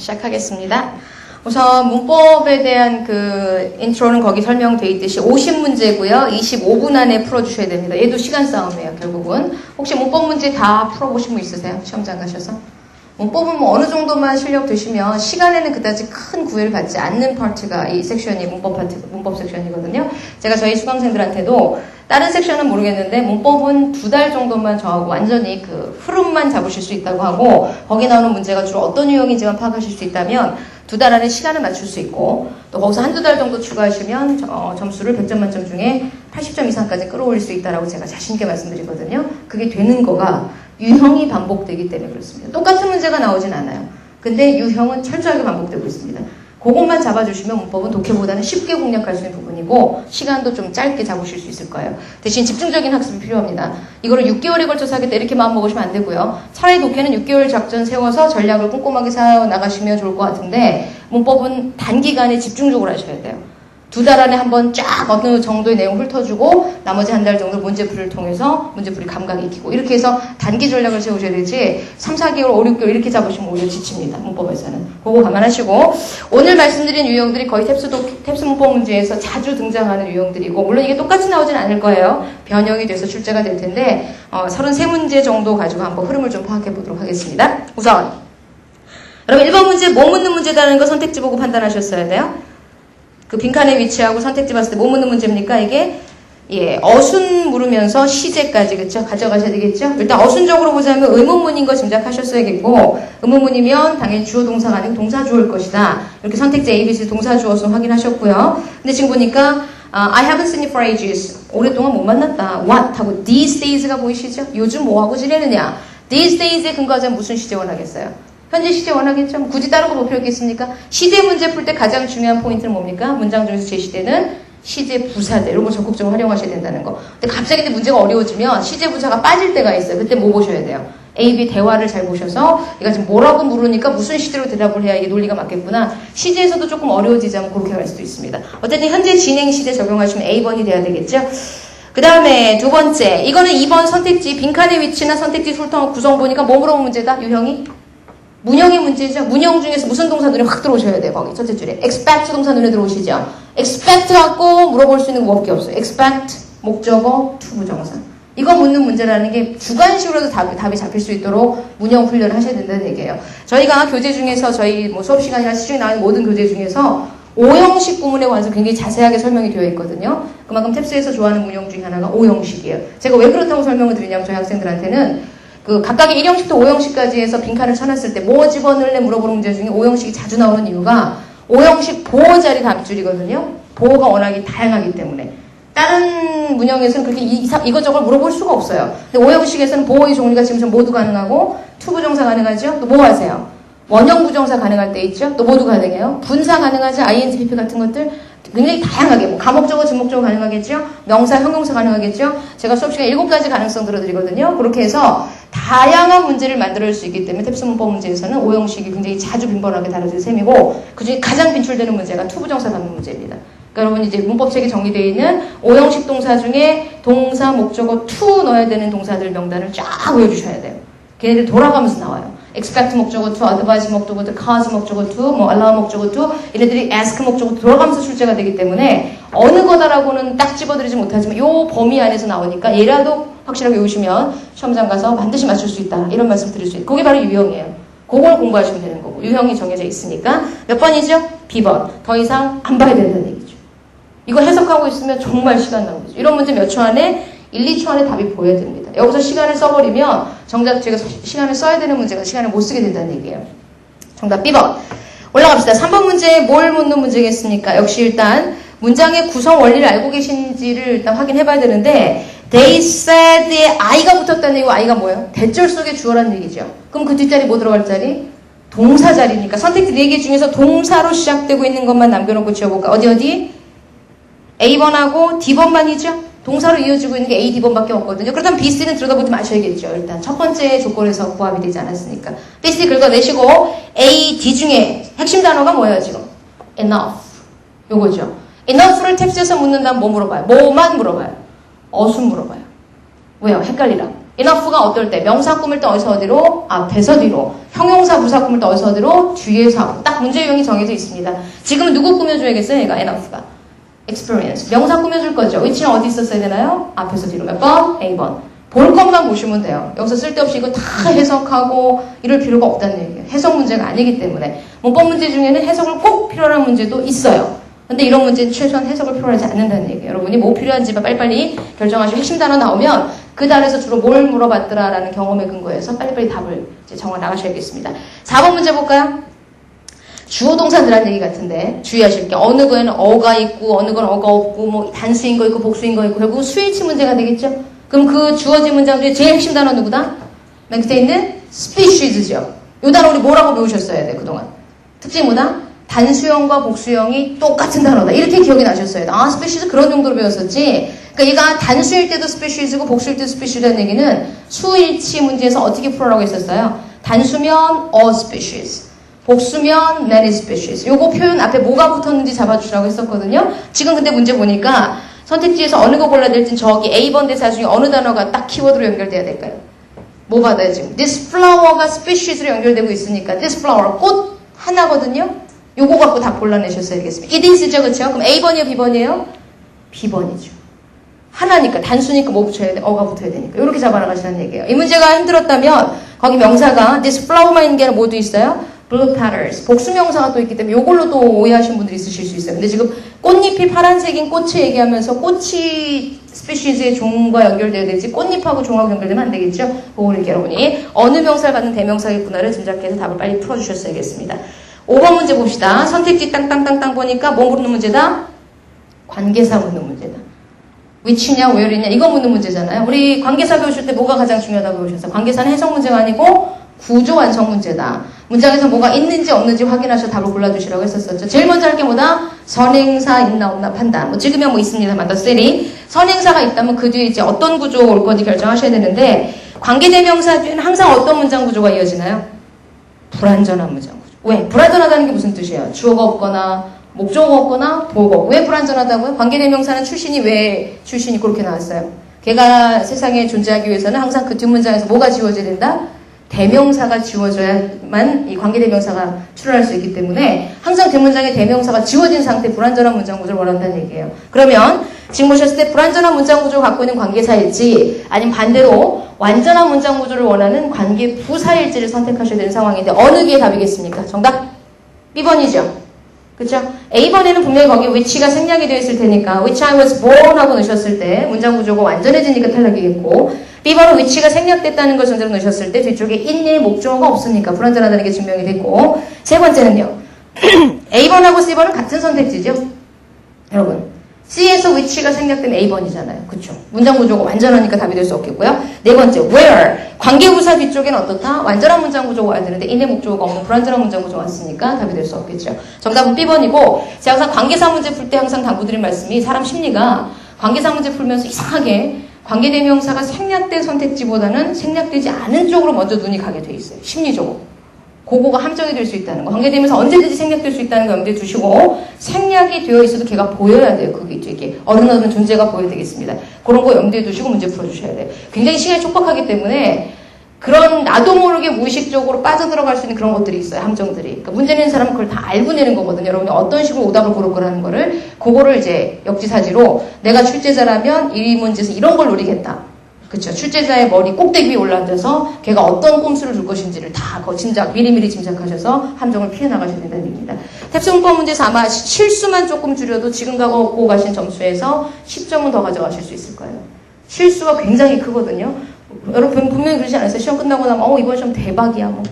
시작하겠습니다. 우선 문법에 대한 그 인트로는 거기 설명되어 있듯이 50문제고요. 25분 안에 풀어주셔야 됩니다. 얘도 시간 싸움이에요, 결국은. 혹시 문법 문제 다 풀어보신 분 있으세요? 시험장 가셔서? 문법은 뭐 어느 정도만 실력 되시면 시간에는 그다지 큰 구애를 받지 않는 파트가 이 섹션이 문법 섹션이거든요. 제가 저희 수강생들한테도 다른 섹션은 모르겠는데 문법은 2달 정도만 저하고 완전히 그 흐름만 잡으실 수 있다고 하고 거기 나오는 문제가 주로 어떤 유형인지만 파악하실 수 있다면 2달 안에 시간을 맞출 수 있고 또 거기서 1~2달 정도 추가하시면 점수를 100점 만점 중에 80점 이상까지 끌어올릴 수 있다라고 제가 자신 있게 말씀드리거든요. 그게 되는 거가 유형이 반복되기 때문에 그렇습니다. 똑같은 문제가 나오진 않아요. 근데 유형은 철저하게 반복되고 있습니다. 그것만 잡아주시면 문법은 독해보다는 쉽게 공략할 수 있는 부분이고 시간도 좀 짧게 잡으실 수 있을 거예요. 대신 집중적인 학습이 필요합니다. 이거를 6개월에 걸쳐서 하겠다 이렇게 마음 먹으시면 안 되고요. 차라리 독해는 6개월 작전 세워서 전략을 꼼꼼하게 세워나가시면 좋을 것 같은데 문법은 단기간에 집중적으로 하셔야 돼요. 2달 안에 한번 쫙 어느 정도의 내용 훑어주고 나머지 1달 정도 문제풀이를 통해서 문제풀이 감각 익히고 이렇게 해서 단기 전략을 세우셔야 되지 3~4개월, 5~6개월 이렇게 잡으시면 오히려 지칩니다. 문법에서는. 그거 감안하시고 오늘 말씀드린 유형들이 거의 탭스 문법 문제에서 자주 등장하는 유형들이고 물론 이게 똑같이 나오진 않을 거예요. 변형이 돼서 출제가 될 텐데 33문제 정도 가지고 한번 흐름을 좀 파악해 보도록 하겠습니다. 우선 여러분 1번 문제 뭐 묻는 문제다라는 거 선택지 보고 판단하셨어야 돼요. 그 빈칸에 위치하고 선택지 봤을 때 뭐 묻는 문제입니까? 이게 어순 물으면서 시제까지 그쵸? 가져가셔야 되겠죠? 일단 어순적으로 보자면 의문문인 거 짐작하셨어야겠고 의문문이면 당연히 주어 동사가 아니고 동사 주어일 것이다. 이렇게 선택지 A, B, C 동사 주어 어순 확인하셨고요. 근데 지금 보니까 I haven't seen you for ages. 오랫동안 못 만났다. What? 하고 these days가 보이시죠? 요즘 뭐하고 지내느냐? These days에 근거하자면 무슨 시제 원하겠어요? 현재 시제 원하겠죠? 굳이 다른 거 뭐 필요 있겠습니까? 시제 문제 풀 때 가장 중요한 포인트는 뭡니까? 문장 중에서 제시되는 시제 부사들 이런 거 적극적으로 활용하셔야 된다는 거. 근데 갑자기 문제가 어려워지면 시제 부사가 빠질 때가 있어요. 그때 뭐 보셔야 돼요? A, B 대화를 잘 보셔서 얘가 지금 뭐라고 물으니까 무슨 시제로 대답을 해야 이게 논리가 맞겠구나. 시제에서도 조금 어려워지자면 그렇게 갈 수도 있습니다. 어쨌든 현재 진행 시제 적용하시면 A번이 돼야 되겠죠? 그 다음에 두 번째 이거는 2번 선택지 빈칸의 위치나 선택지 구성 보니까 뭐 물어본 문제다? 유형이? 문형의 문제죠. 문형 중에서 무슨 동사 눈에 확 들어오셔야 돼요. 거기 첫째 줄에. expect 동사 눈에 들어오시죠. expect 갖고 물어볼 수 있는 거 뭐밖에 없어요. expect, 목적어, to 부정사. 이거 묻는 문제라는 게 주관식으로도 답이 잡힐 수 있도록 문형 훈련을 하셔야 된다는 얘기예요. 저희가 교재 중에서 저희 뭐 수업 시간이나 시중에 나오는 모든 교재 중에서 O형식 구문에 관해서 굉장히 자세하게 설명이 되어 있거든요. 그만큼 탭스에서 좋아하는 문형 중에 하나가 O형식이에요. 제가 왜 그렇다고 설명을 드리냐면 저희 학생들한테는 그 각각의 1형식부터 5형식까지 해서 빈칸을 쳐놨을 때 뭐 집어넣을래 물어보는 문제 중에 5형식이 자주 나오는 이유가 5형식 보호 자리 답줄이거든요. 보호가 워낙에 다양하기 때문에. 다른 문형에서는 그렇게 이것저것 물어볼 수가 없어요. 근데 5형식에서는 보호의 종류가 지금 모두 가능하고 투부정사 가능하죠. 또 뭐 하세요? 원형 부정사 가능할 때 있죠. 또 모두 가능해요. 분사 가능하죠. INTP 같은 것들 굉장히 다양하게 뭐 가목적어, 지목적어 가능하겠죠. 명사, 형용사 가능하겠죠. 제가 수업 시간에 7가지 가능성 들어드리거든요. 그렇게 해서 다양한 문제를 만들어낼 수 있기 때문에 탭스 문법 문제에서는 5형식이 굉장히 자주 빈번하게 다뤄질 셈이고 그중에 가장 빈출되는 문제가 투부정사 받는 문제입니다. 그러니까 여러분 이제 문법책에 정리되어 있는 5형식 동사 중에 동사, 목적어, to 넣어야 되는 동사들 명단을 쫙 외워주셔야 돼요. 걔네들 돌아가면서 나와요. expect 목적어 to, advise 목적어 to, cause 목적어 to, 뭐 allow 목적어 to 얘네들이 ask 목적어 to 돌아가면서 출제가 되기 때문에 어느 거다라고는 딱 집어들이지 못하지만 요 범위 안에서 나오니까 얘라도 확실하게 외우시면 시험장 가서 반드시 맞출 수 있다. 이런 말씀 드릴 수 있어요. 그게 바로 유형이에요. 그걸 공부하시면 되는 거고 유형이 정해져 있으니까 몇 번이죠? B번. 더 이상 안 봐야 된다는 얘기죠. 이거 해석하고 있으면 정말 시간 낭비죠. 이런 문제 몇 초 안에 1~2초 안에 답이 보여야 됩니다. 여기서 시간을 써버리면 정작 제가 시간을 써야 되는 문제가 시간을 못 쓰게 된다는 얘기예요. 정답 B번. 올라갑시다. 3번 문제 뭘 묻는 문제겠습니까? 역시 일단 문장의 구성 원리를 알고 계신지를 일단 확인해 봐야 되는데 They said에 I가 붙었다는 얘기고 I가 뭐예요? 대절 속에 주어라는 얘기죠. 그럼 그 뒷자리 뭐 들어갈 자리? 동사 자리니까 선택지 4개 중에서 동사로 시작되고 있는 것만 남겨놓고 지어볼까? 어디? A번하고 D번만이죠? 동사로 이어지고 있는 게 A, D번밖에 없거든요. 그렇다면 B, C는 들여다보지 마셔야겠죠. 일단 첫 번째 조건에서 부합이 되지 않았으니까. B, C 긁어내시고 A, D 중에 핵심 단어가 뭐예요 지금? Enough. 요거죠. Enough를 탭스에서 묻는다면 뭐 물어봐요? 뭐만 물어봐요? 어순 물어봐요. 왜요? 헷갈리라고. enough가 어떨 때? 명사 꾸밀 때 어디서 어디로? 앞에서 뒤로. 형용사 부사 꾸밀 때 어디서 어디로? 뒤에서 앞으로. 딱 문제 유형이 정해져 있습니다. 지금은 누구 꾸며줘야겠어요? 얘가 enough가. experience. 명사 꾸며줄 거죠. which는 어디 있었어야 되나요? 앞에서 뒤로. 몇 번? A번. 볼 것만 보시면 돼요. 여기서 쓸데없이 이거 다 해석하고 이럴 필요가 없다는 얘기예요. 해석 문제가 아니기 때문에. 문법 문제 중에는 해석을 꼭 필요한 문제도 있어요. 근데 이런 문제는 최소한 해석을 필요하지 않는다는 얘기예요. 여러분이 뭐 필요한지 빨리빨리 결정하시고 핵심 단어 나오면 그 단에서 주로 뭘 물어봤더라라는 경험에 근거해서 빨리빨리 답을 이제 정해 나가셔야겠습니다. 4번 문제 볼까요? 주어 동사 늘한 얘기 같은데 주의하실 게 어느 거에는 어가 있고 어느 건 어가 없고 뭐 단수인 거 있고 복수인 거 있고 결국 수일치 문제가 되겠죠? 그럼 그 주어진 문장 중에 제일 핵심 단어 누구다? 맨 끝에 있는 species죠. 이 단어 우리 뭐라고 배우셨어야 돼 그동안? 특징이 뭐다? 단수형과 복수형이 똑같은 단어다. 이렇게 기억이 나셨어야 돼. 아, species 그런 정도로 배웠었지. 그러니까 얘가 단수일 때도 species고 복수일 때도 species라는 얘기는 수일치 문제에서 어떻게 풀어라고 했었어요? 단수면 a species, 복수면 many species. 요거 표현 앞에 뭐가 붙었는지 잡아주시라고 했었거든요. 지금 근데 문제 보니까 선택지에서 어느 거 골라야 될지 저기 A번 대사 중에 어느 단어가 딱 키워드로 연결돼야 될까요? 뭐 받아요 지금? This flower가 species로 연결되고 있으니까 this flower, 꽃 하나거든요. 요거 갖고 다 골라내셨어야 되겠습니다. It is죠, 그쵸? 그럼 A번이에요, B번이에요? B번이죠. 하나니까, 단수니까 뭐 붙여야 돼? 어가 붙어야 되니까. 이렇게 잡아나가시라는 얘기예요. 이 문제가 힘들었다면 거기 명사가 this flower만 있는 게 아니라 뭐도 있어요? blue petals. 복수명사가 또 있기 때문에 요걸로 또 오해하신 분들이 있으실 수 있어요. 근데 지금 꽃잎이 파란색인 꽃을 얘기하면서 꽃이 스피시즈의 종과 연결돼야 되지 꽃잎하고 종하고 연결되면 안 되겠죠? 그걸 이렇게 여러분이 어느 명사를 받는 대명사겠구나를 짐작해서 답을 빨리 풀어주셨어야겠습니다. 5번 문제 봅시다. 선택지 땅땅땅땅 보니까 뭐 묻는 문제다? 관계사 묻는 문제다. which냐, where이냐 이거 묻는 문제잖아요. 우리 관계사 배우실 때 뭐가 가장 중요하다고 배우셨어요? 관계사는 해석 문제가 아니고 구조 완성 문제다. 문장에서 뭐가 있는지 없는지 확인하셔서 답을 골라주시라고 했었었죠. 제일 먼저 할 게 뭐다? 선행사 있나 없나 판단. 뭐 지금이야 뭐 있습니다만 더 세리. 선행사가 있다면 그 뒤에 이제 어떤 구조 올 건지 결정하셔야 되는데 관계대명사 뒤에는 항상 어떤 문장 구조가 이어지나요? 불완전한 문장 구조. 왜? 불완전하다는 게 무슨 뜻이에요? 주어가 없거나 목적어가 없거나 보어가 없고. 왜 불완전하다고요? 관계대명사는 출신이 왜 출신이 그렇게 나왔어요? 걔가 세상에 존재하기 위해서는 항상 그 뒷문장에서 뭐가 지워져야 된다? 대명사가 지워져야만 이 관계대명사가 출현할 수 있기 때문에 항상 뒷문장에 대명사가 지워진 상태 불완전한 문장 구조를 원한다는 얘기예요. 그러면 지금 보셨을 때 불완전한 문장 구조를 갖고 있는 관계사일지 아니면 반대로 완전한 문장 구조를 원하는 관계 부사일지를 선택하셔야 되는 상황인데 어느 게 답이겠습니까? 정답? B번이죠. 그쵸? A번에는 분명히 거기 which가 생략이 되어 있을 테니까 which I was born 하고 넣으셨을 때 문장 구조가 완전해지니까 탈락이겠고 B번은 which가 생략됐다는 걸 전제로 넣으셨을 때 뒤쪽에 인일 목적어가 없으니까 불완전하다는 게 증명이 됐고 세 번째는요. A번하고 C번은 같은 선택지죠? 여러분 C에서 which가 생략된 A번이잖아요. 그쵸? 문장 구조가 완전하니까 답이 될 수 없겠고요. 네 번째, where. 관계부사 뒤쪽에는 어떻다? 완전한 문장 구조가 와야 되는데 인의 목적어가 없는 불완전한 문장 구조가 왔으니까 답이 될 수 없겠죠. 정답은 B번이고 제가 항상 관계사 문제 풀 때 항상 당부드린 말씀이 사람 심리가 관계사 문제 풀면서 이상하게 관계대명사가 생략된 선택지보다는 생략되지 않은 쪽으로 먼저 눈이 가게 돼 있어요. 심리적으로. 그거가 함정이 될 수 있다는 거. 관계되면서 언제든지 생략될 수 있다는 거 염두에 두시고 생략이 되어 있어도 걔가 보여야 돼요. 그게 이렇게 어른어른 존재가 보여야 되겠습니다. 그런 거 염두에 두시고 문제 풀어주셔야 돼요. 굉장히 시간이 촉박하기 때문에 그런 나도 모르게 무의식적으로 빠져들어갈 수 있는 그런 것들이 있어요. 함정들이. 그러니까 문제 내는 사람은 그걸 다 알고 내는 거거든요. 여러분이 어떤 식으로 오답을 고를 거라는 거를 그거를 이제 역지사지로 내가 출제자라면 이 문제에서 이런 걸 노리겠다. 그쵸. 출제자의 머리 꼭대기 위에 올라앉아서 걔가 어떤 꼼수를 줄 것인지를 다 미리미리 짐작하셔서 함정을 피해 나가셔야 된다는 얘기입니다. 탭스문법 문제에서 아마 실수만 조금 줄여도 지금 갖고 가신 점수에서 10점은 더 가져가실 수 있을 거예요. 실수가 굉장히 크거든요. 여러분 분명히 그러지 않았어요? 시험 끝나고 나면 이번 시험 대박이야 뭐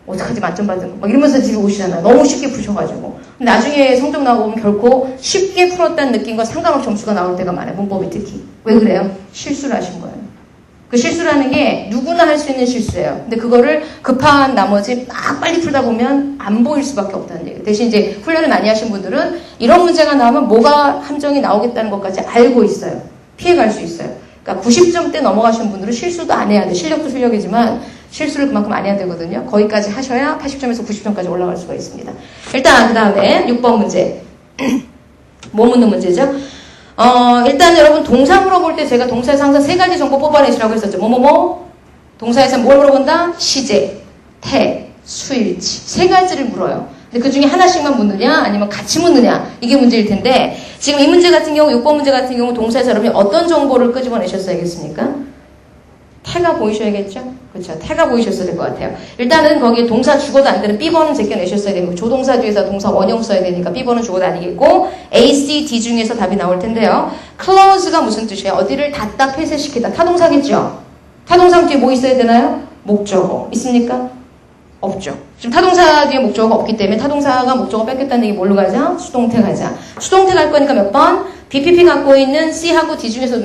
어떡하지 만점 받은 거 막 이러면서 집에 오시잖아요. 너무 쉽게 푸셔가지고. 근데 나중에 성적 나오고 보면 결코 쉽게 풀었다는 느낌과 상관없이 점수가 나올 때가 많아요. 문법이 특히. 왜 그래요? 실수를 하신 거예요. 그 실수라는 게 누구나 할 수 있는 실수예요. 근데 그거를 급한 나머지 막 빨리 풀다 보면 안 보일 수밖에 없다는 얘기예요. 대신 이제 훈련을 많이 하신 분들은 이런 문제가 나오면 뭐가 함정이 나오겠다는 것까지 알고 있어요. 피해갈 수 있어요. 그러니까 90점대 넘어가신 분들은 실수도 안 해야 돼. 실력도 실력이지만 실수를 그만큼 안 해야 되거든요. 거기까지 하셔야 80점에서 90점까지 올라갈 수가 있습니다. 일단 그 다음에 6번 문제. 뭐 묻는 문제죠? 일단 여러분 동사 물어볼 때 제가 동사에서 항상 세 가지 정보 뽑아내시라고 했었죠. 뭐뭐뭐 동사에서 뭘 물어본다? 시제, 태, 수일치. 세 가지를 물어요. 근데 그 중에 하나씩만 묻느냐 아니면 같이 묻느냐 이게 문제일 텐데 지금 이 문제 같은 경우 6번 문제 같은 경우 동사에서 여러분이 어떤 정보를 끄집어내셨어야겠습니까? 태가 보이셔야겠죠? 그렇죠. 태가 보이셨어야 될 것 같아요. 일단은 거기에 동사 주어도 안 되는 B번은 제껴내셨어야 되고 조동사 뒤에서 동사 원형 써야 되니까 B번은 주어도 아니겠고 A, C, D 중에서 답이 나올 텐데요. clause가 무슨 뜻이에요? 어디를 닫다 폐쇄시키다. 타동사겠죠? 타동사 뒤에 뭐 있어야 되나요? 목적어. 있습니까? 없죠. 지금 타동사 뒤에 목적어가 없기 때문에 타동사가 목적어 뺏겼다는 얘기 뭘로 가자? 수동태 가자. 수동태 갈 거니까 몇 번? BPP 갖고 있는 C하고 D 중에서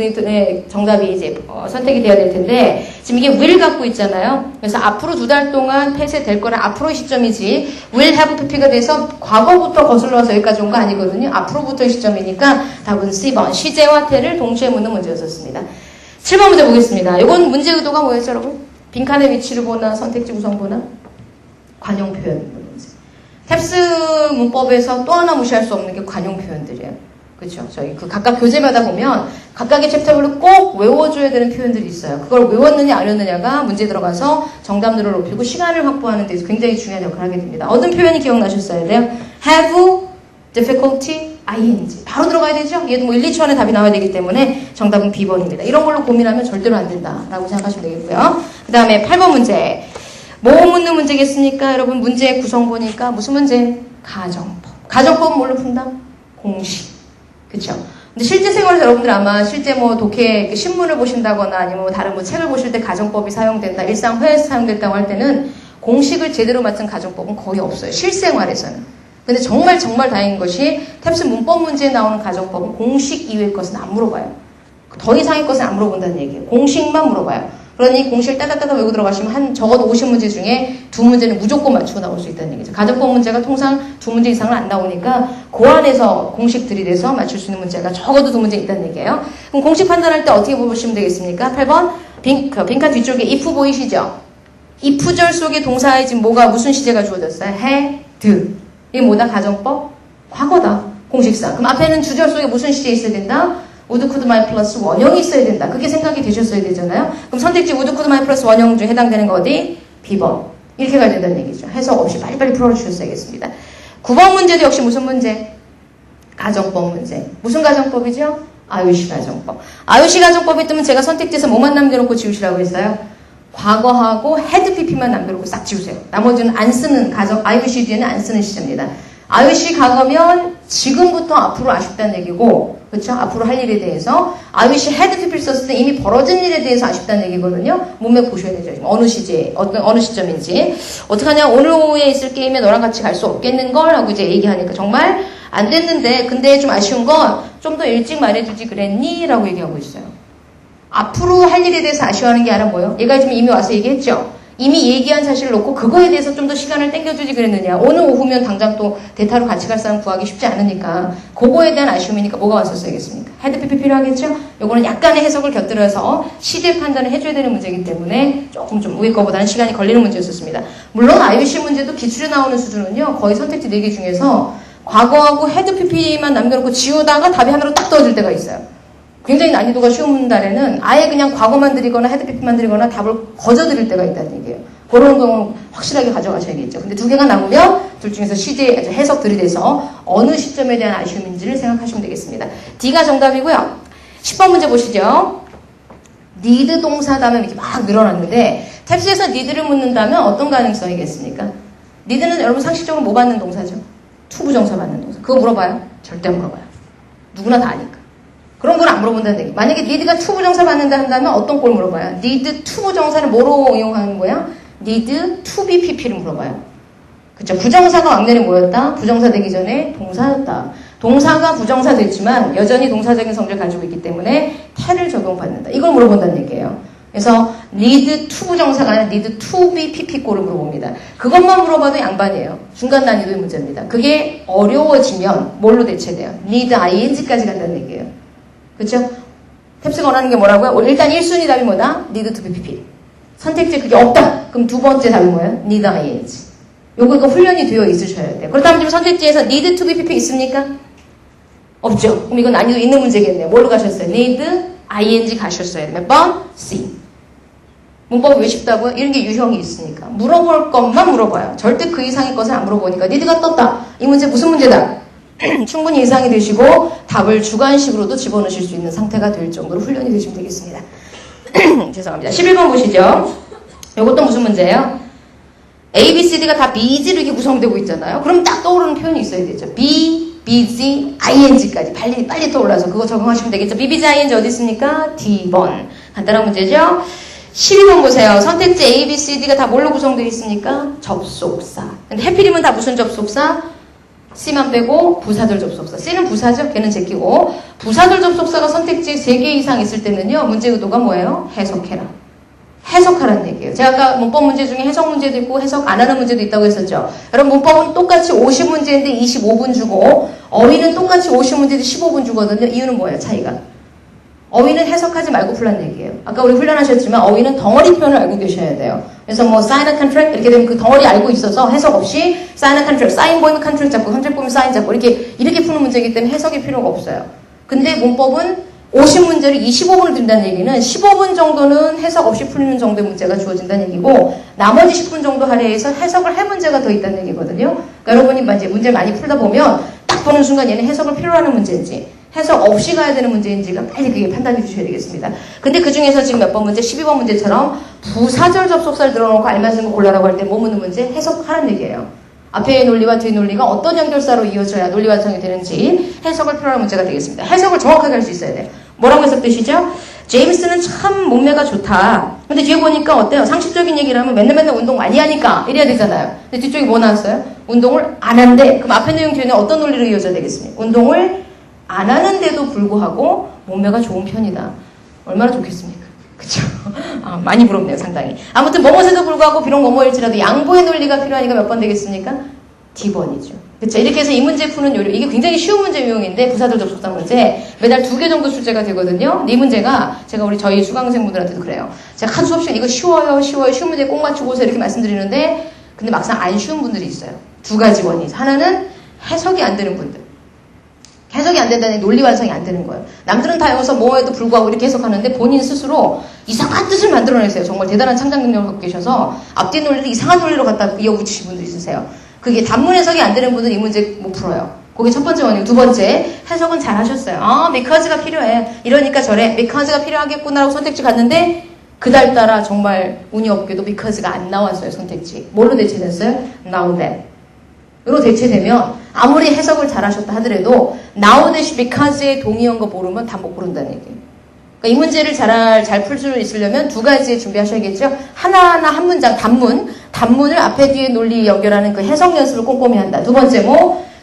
정답이 이제 선택이 돼야 될 텐데 지금 이게 will 갖고 있잖아요. 그래서 앞으로 2달 동안 폐쇄될 거는 앞으로의 시점이지 will have PP가 돼서 과거부터 거슬러서 여기까지 온 거 아니거든요. 앞으로부터의 시점이니까 답은 C번 시제와 태를 동시에 묻는 문제였었습니다. 7번 문제 보겠습니다. 이건 문제 의도가 뭐였죠 여러분? 빈칸의 위치를 보나 선택지 구성 보나? 관용 표현 문제. 탭스 문법에서 또 하나 무시할 수 없는 게 관용 표현들이에요. 그렇죠. 저희 그 각각 교재마다 보면 각각의 챕터별로 꼭 외워줘야 되는 표현들이 있어요. 그걸 외웠느냐 안 외웠느냐가 문제에 들어가서 정답률을 높이고 시간을 확보하는 데서 굉장히 중요한 역할을 하게 됩니다. 어떤 표현이 기억나셨어야 돼요? have difficulty ing 바로 들어가야 되죠. 얘도 뭐 1, 2초 안에 답이 나와야 되기 때문에 정답은 B번입니다. 이런 걸로 고민하면 절대로 안 된다라고 생각하시면 되겠고요. 그 다음에 8번 문제. 뭐 묻는 문제겠습니까? 여러분 문제 구성 보니까 무슨 문제? 가정법. 가정법은 뭘로 푼다? 공식. 그쵸? 근데 실제 생활에서 여러분들 아마 실제 뭐 독해 신문을 보신다거나 아니면 뭐 다른 뭐 책을 보실 때 가정법이 사용된다, 일상 회화에서 사용됐다고 할 때는 공식을 제대로 맞춘 가정법은 거의 없어요. 실생활에서는. 근데 정말 다행인 것이 탭스 문법 문제에 나오는 가정법은 공식 이외의 것은 안 물어봐요. 더 이상의 것은 안 물어본다는 얘기예요. 공식만 물어봐요. 그러니 공식을 따닥따닥 외우고 들어가시면 한 적어도 50문제 중에 2문제는 무조건 맞추고 나올 수 있다는 얘기죠. 가정법 문제가 통상 2문제 이상은 안 나오니까 그 안에서 공식 들이대서 맞출 수 있는 문제가 적어도 2문제 있다는 얘기예요. 그럼 공식 판단할 때 어떻게 보시면 되겠습니까? 8번 빈칸 뒤쪽에 if 보이시죠? if절 속에 동사에 지금 뭐가 무슨 시제가 주어졌어요? had. 이게 뭐다? 가정법? 과거다. 공식상. 그럼 앞에는 주절 속에 무슨 시제 있어야 된다? would, could, might 플러스 원형이 있어야 된다. 그게 생각이 되셨어야 되잖아요. 그럼 선택지 would, could, might 플러스 원형 중에 해당되는 거 어디? B번. 이렇게 가야 된다는 얘기죠. 해석 없이 빨리빨리 풀어주셨어야겠습니다. 9번 문제도 역시 무슨 문제? 가정법 문제. 무슨 가정법이죠? IUC 가정법. IUC 가정법이 뜨면 제가 선택지에서 뭐만 남겨놓고 지우시라고 했어요? 과거하고 had pp만 남겨놓고 싹 지우세요. 나머지는 안 쓰는 가정, IUC 뒤에는 안 쓰는 시제입니다. IUC 과거면 지금부터 앞으로 아쉽다는 얘기고, 그렇죠? 앞으로 할 일에 대해서 IUC had pp를 썼을 때 이미 벌어진 일에 대해서 아쉽다는 얘기거든요. 문맥 보셔야 되죠. 어느 시제, 어느 시점인지. 어떡하냐? 오늘 오후에 있을 게임에 너랑 같이 갈 수 없겠는걸? 하고 이제 얘기하니까 정말 안 됐는데, 근데 좀 아쉬운 건 좀 더 일찍 말해주지 그랬니? 라고 얘기하고 있어요. 앞으로 할 일에 대해서 아쉬워하는 게 아니라 뭐예요? 얘가 지금 이미 와서 얘기했죠? 이미 얘기한 사실을 놓고 그거에 대해서 좀 더 시간을 땡겨주지 그랬느냐. 오늘 오후면 당장 또 대타로 같이 갈 사람 구하기 쉽지 않으니까 그거에 대한 아쉬움이니까 뭐가 왔었어야겠습니까? 헤드 PP 필요하겠죠? 요거는 약간의 해석을 곁들여서 시제 판단을 해줘야 되는 문제이기 때문에 조금 좀 위에 거보다는 시간이 걸리는 문제였었습니다. 물론 IUC 문제도 기출에 나오는 수준은요. 거의 선택지 4개 중에서 과거하고 헤드 PP만 남겨놓고 지우다가 답이 하나로 딱 떨어질 때가 있어요. 굉장히 난이도가 쉬운 달에는 아예 그냥 과거만 드리거나 헤드 PP만 드리거나 답을 거저 드릴 때가 있다는 얘기예요. 그런 경우는 확실하게 가져가셔야겠죠. 근데 2개가 남으면 둘 중에서 시제 해석 들이대서 어느 시점에 대한 아쉬움인지를 생각하시면 되겠습니다. D가 정답이고요. 10번 문제 보시죠. need 동사 다음에 이렇게 막 늘어났는데 탭스에서 need를 묻는다면 어떤 가능성이겠습니까? need는 여러분 상식적으로 뭐 받는 동사죠? 투부정사 받는 동사. 그거 물어봐요? 절대 물어봐요. 누구나 다 아니까. 그런 걸 안 물어본다는 얘기. 만약에 need가 투부정사 받는다 한다면 어떤 걸 물어봐요? need 투부정사를 뭐로 이용하는 거야? need to be pp를 물어봐요. 그쵸? 부정사가 왕년에 뭐였다? 부정사 되기 전에 동사였다. 동사가 부정사 됐지만 여전히 동사적인 성질을 가지고 있기 때문에 태를 적용받는다. 이걸 물어본다는 얘기예요. 그래서 need to 부정사가 아니라 need to be pp꼴을 물어봅니다. 그것만 물어봐도 양반이에요. 중간 난이도의 문제입니다. 그게 어려워지면 뭘로 대체돼요? need ing까지 간다는 얘기예요. 그렇죠? 탭스가 원하는 게 뭐라고요? 일단 1순위 답이 뭐다? need to be pp. 선택지에 그게 없다. 그럼 두 번째 답이 뭐예요? need ing. 요거 훈련이 되어 있으셔야 돼요. 그렇다면 지금 선택지에서 need to be pp 있습니까? 없죠. 그럼 이건 난이도 있는 문제겠네요. 뭘로 가셨어요? need ing 가셨어야 돼요. 몇 번? C. 문법이 왜 쉽다고요? 이런 게 유형이 있으니까. 물어볼 것만 물어봐요. 절대 그 이상의 것을 안 물어보니까 니드가 떴다. 이 문제 무슨 문제다? 충분히 예상이 되시고 답을 주관식으로도 집어넣으실 수 있는 상태가 될 정도로 훈련이 되시면 되겠습니다. 죄송합니다. 11번 보시죠. 이것도 무슨 문제예요? A, B, C, D가 다 B지로 이렇게 구성되고 있잖아요. 그럼 딱 떠오르는 표현이 있어야 되죠. B, B, C, ING까지 빨리 떠올라서 그거 적용하시면 되겠죠. B, B, C, ING 어디 있습니까? D번. 간단한 문제죠. 12번 보세요. 선택지 A, B, C, D가 다 뭘로 구성되어 있습니까? 접속사. 근데 해필이면 다 무슨 접속사? C만 빼고 부사절 접속사. C는 부사죠? 걔는 제끼고. 부사절 접속사가 선택지에 3개 이상 있을 때는요. 문제 의도가 뭐예요? 해석해라. 해석하라는 얘기예요. 제가 아까 문법 문제 중에 해석 문제도 있고 해석 안 하는 문제도 있다고 했었죠. 여러분 문법은 똑같이 50문제인데 25분 주고 어휘는 똑같이 50문제인데 15분 주거든요. 이유는 뭐예요? 차이가. 어휘는 해석하지 말고 풀란 얘기예요. 아까 우리 훈련하셨지만 어휘는 덩어리 표현을 알고 계셔야 돼요. 그래서 뭐 sign a contract 이렇게 되면 그 덩어리 알고 있어서 해석 없이 sign a contract, 사인 보이면 contract 잡고 contract 보면 sign 잡고 이렇게 푸는 문제이기 때문에 해석이 필요가 없어요. 근데 문법은 50문제를 25분을 든다는 얘기는 15분 정도는 해석 없이 풀리는 정도의 문제가 주어진다는 얘기고 나머지 10분 정도 할애해서 해석을 할 문제가 더 있다는 얘기거든요. 그러니까 여러분이 이제 문제를 많이 풀다 보면 딱 보는 순간 얘는 해석을 필요로 하는 문제인지 해석 없이 가야 되는 문제인지가 빨리 그게 판단해 주셔야 되겠습니다. 근데 그 중에서 지금 몇 번 문제, 12번 문제처럼 부사절 접속사를 늘어놓고 알맞은 거 골라라고 할 때 뭐 묻는 문제? 해석하라는 얘기예요. 앞에의 논리와 뒤의 논리가 어떤 연결사로 이어져야 논리 완성이 되는지 해석을 필요로 하는 문제가 되겠습니다. 해석을 정확하게 할 수 있어야 돼요. 뭐라고 해석되시죠? 제임스는 참 몸매가 좋다. 근데 뒤에 보니까 어때요? 상식적인 얘기를 하면 맨날 운동 많이 하니까 이래야 되잖아요. 근데 뒤쪽에 뭐 나왔어요? 운동을 안 한대. 그럼 앞에 내용 뒤에는 어떤 논리로 이어져야 되겠습니까? 운동을 안 하는데도 불구하고 몸매가 좋은 편이다. 얼마나 좋겠습니까? 그쵸? 많이 부럽네요, 상당히. 아무튼 뭐뭐에도 불구하고 비록 뭐뭐일지라도 양보의 논리가 필요하니까 몇 번 되겠습니까? D번이죠. 그쵸? 이렇게 해서 이 문제 푸는 요령. 이게 굉장히 쉬운 문제 유형인데 부사절 접속사 문제 매달 2개 정도 출제가 되거든요. 이 문제가 제가 저희 수강생분들한테도 그래요. 제가 한 수업 시간 이거 쉬운 문제 꼭 맞추고 오세요 이렇게 말씀드리는데 근데 막상 안 쉬운 분들이 있어요. 2가지 원이. 하나는 해석이 안 되는 분들. 해석이 안 된다는 논리 완성이 안 되는 거예요. 남들은 다 여기서 뭐에도 불구하고 이렇게 해석하는데 본인 스스로 이상한 뜻을 만들어내세요. 정말 대단한 창작 능력을 갖고 계셔서 앞뒤 논리를 이상한 논리로 갖다 이어붙이신 분도 있으세요. 그게 단문 해석이 안 되는 분은 이 문제 못 풀어요. 그게 첫 번째 원이고 두 번째 해석은 잘 하셨어요. because가 필요해. 이러니까 저래. because가 필요하겠구나라고 선택지 갔는데 그달따라 정말 운이 없게도 because가 안 나왔어요. 선택지. 뭘로 대체됐어요? now that. 으로 대체되면 아무리 해석을 잘하셨다 하더라도 now that because의 동의어인 거 모르면 다 못 고른다는 얘기예요. 그러니까 이 문제를 잘 풀 수 있으려면 2가지 준비하셔야겠죠. 하나하나 한 문장 단문을 앞에 뒤에 논리 연결하는 그 해석 연습을 꼼꼼히 한다. 두 번째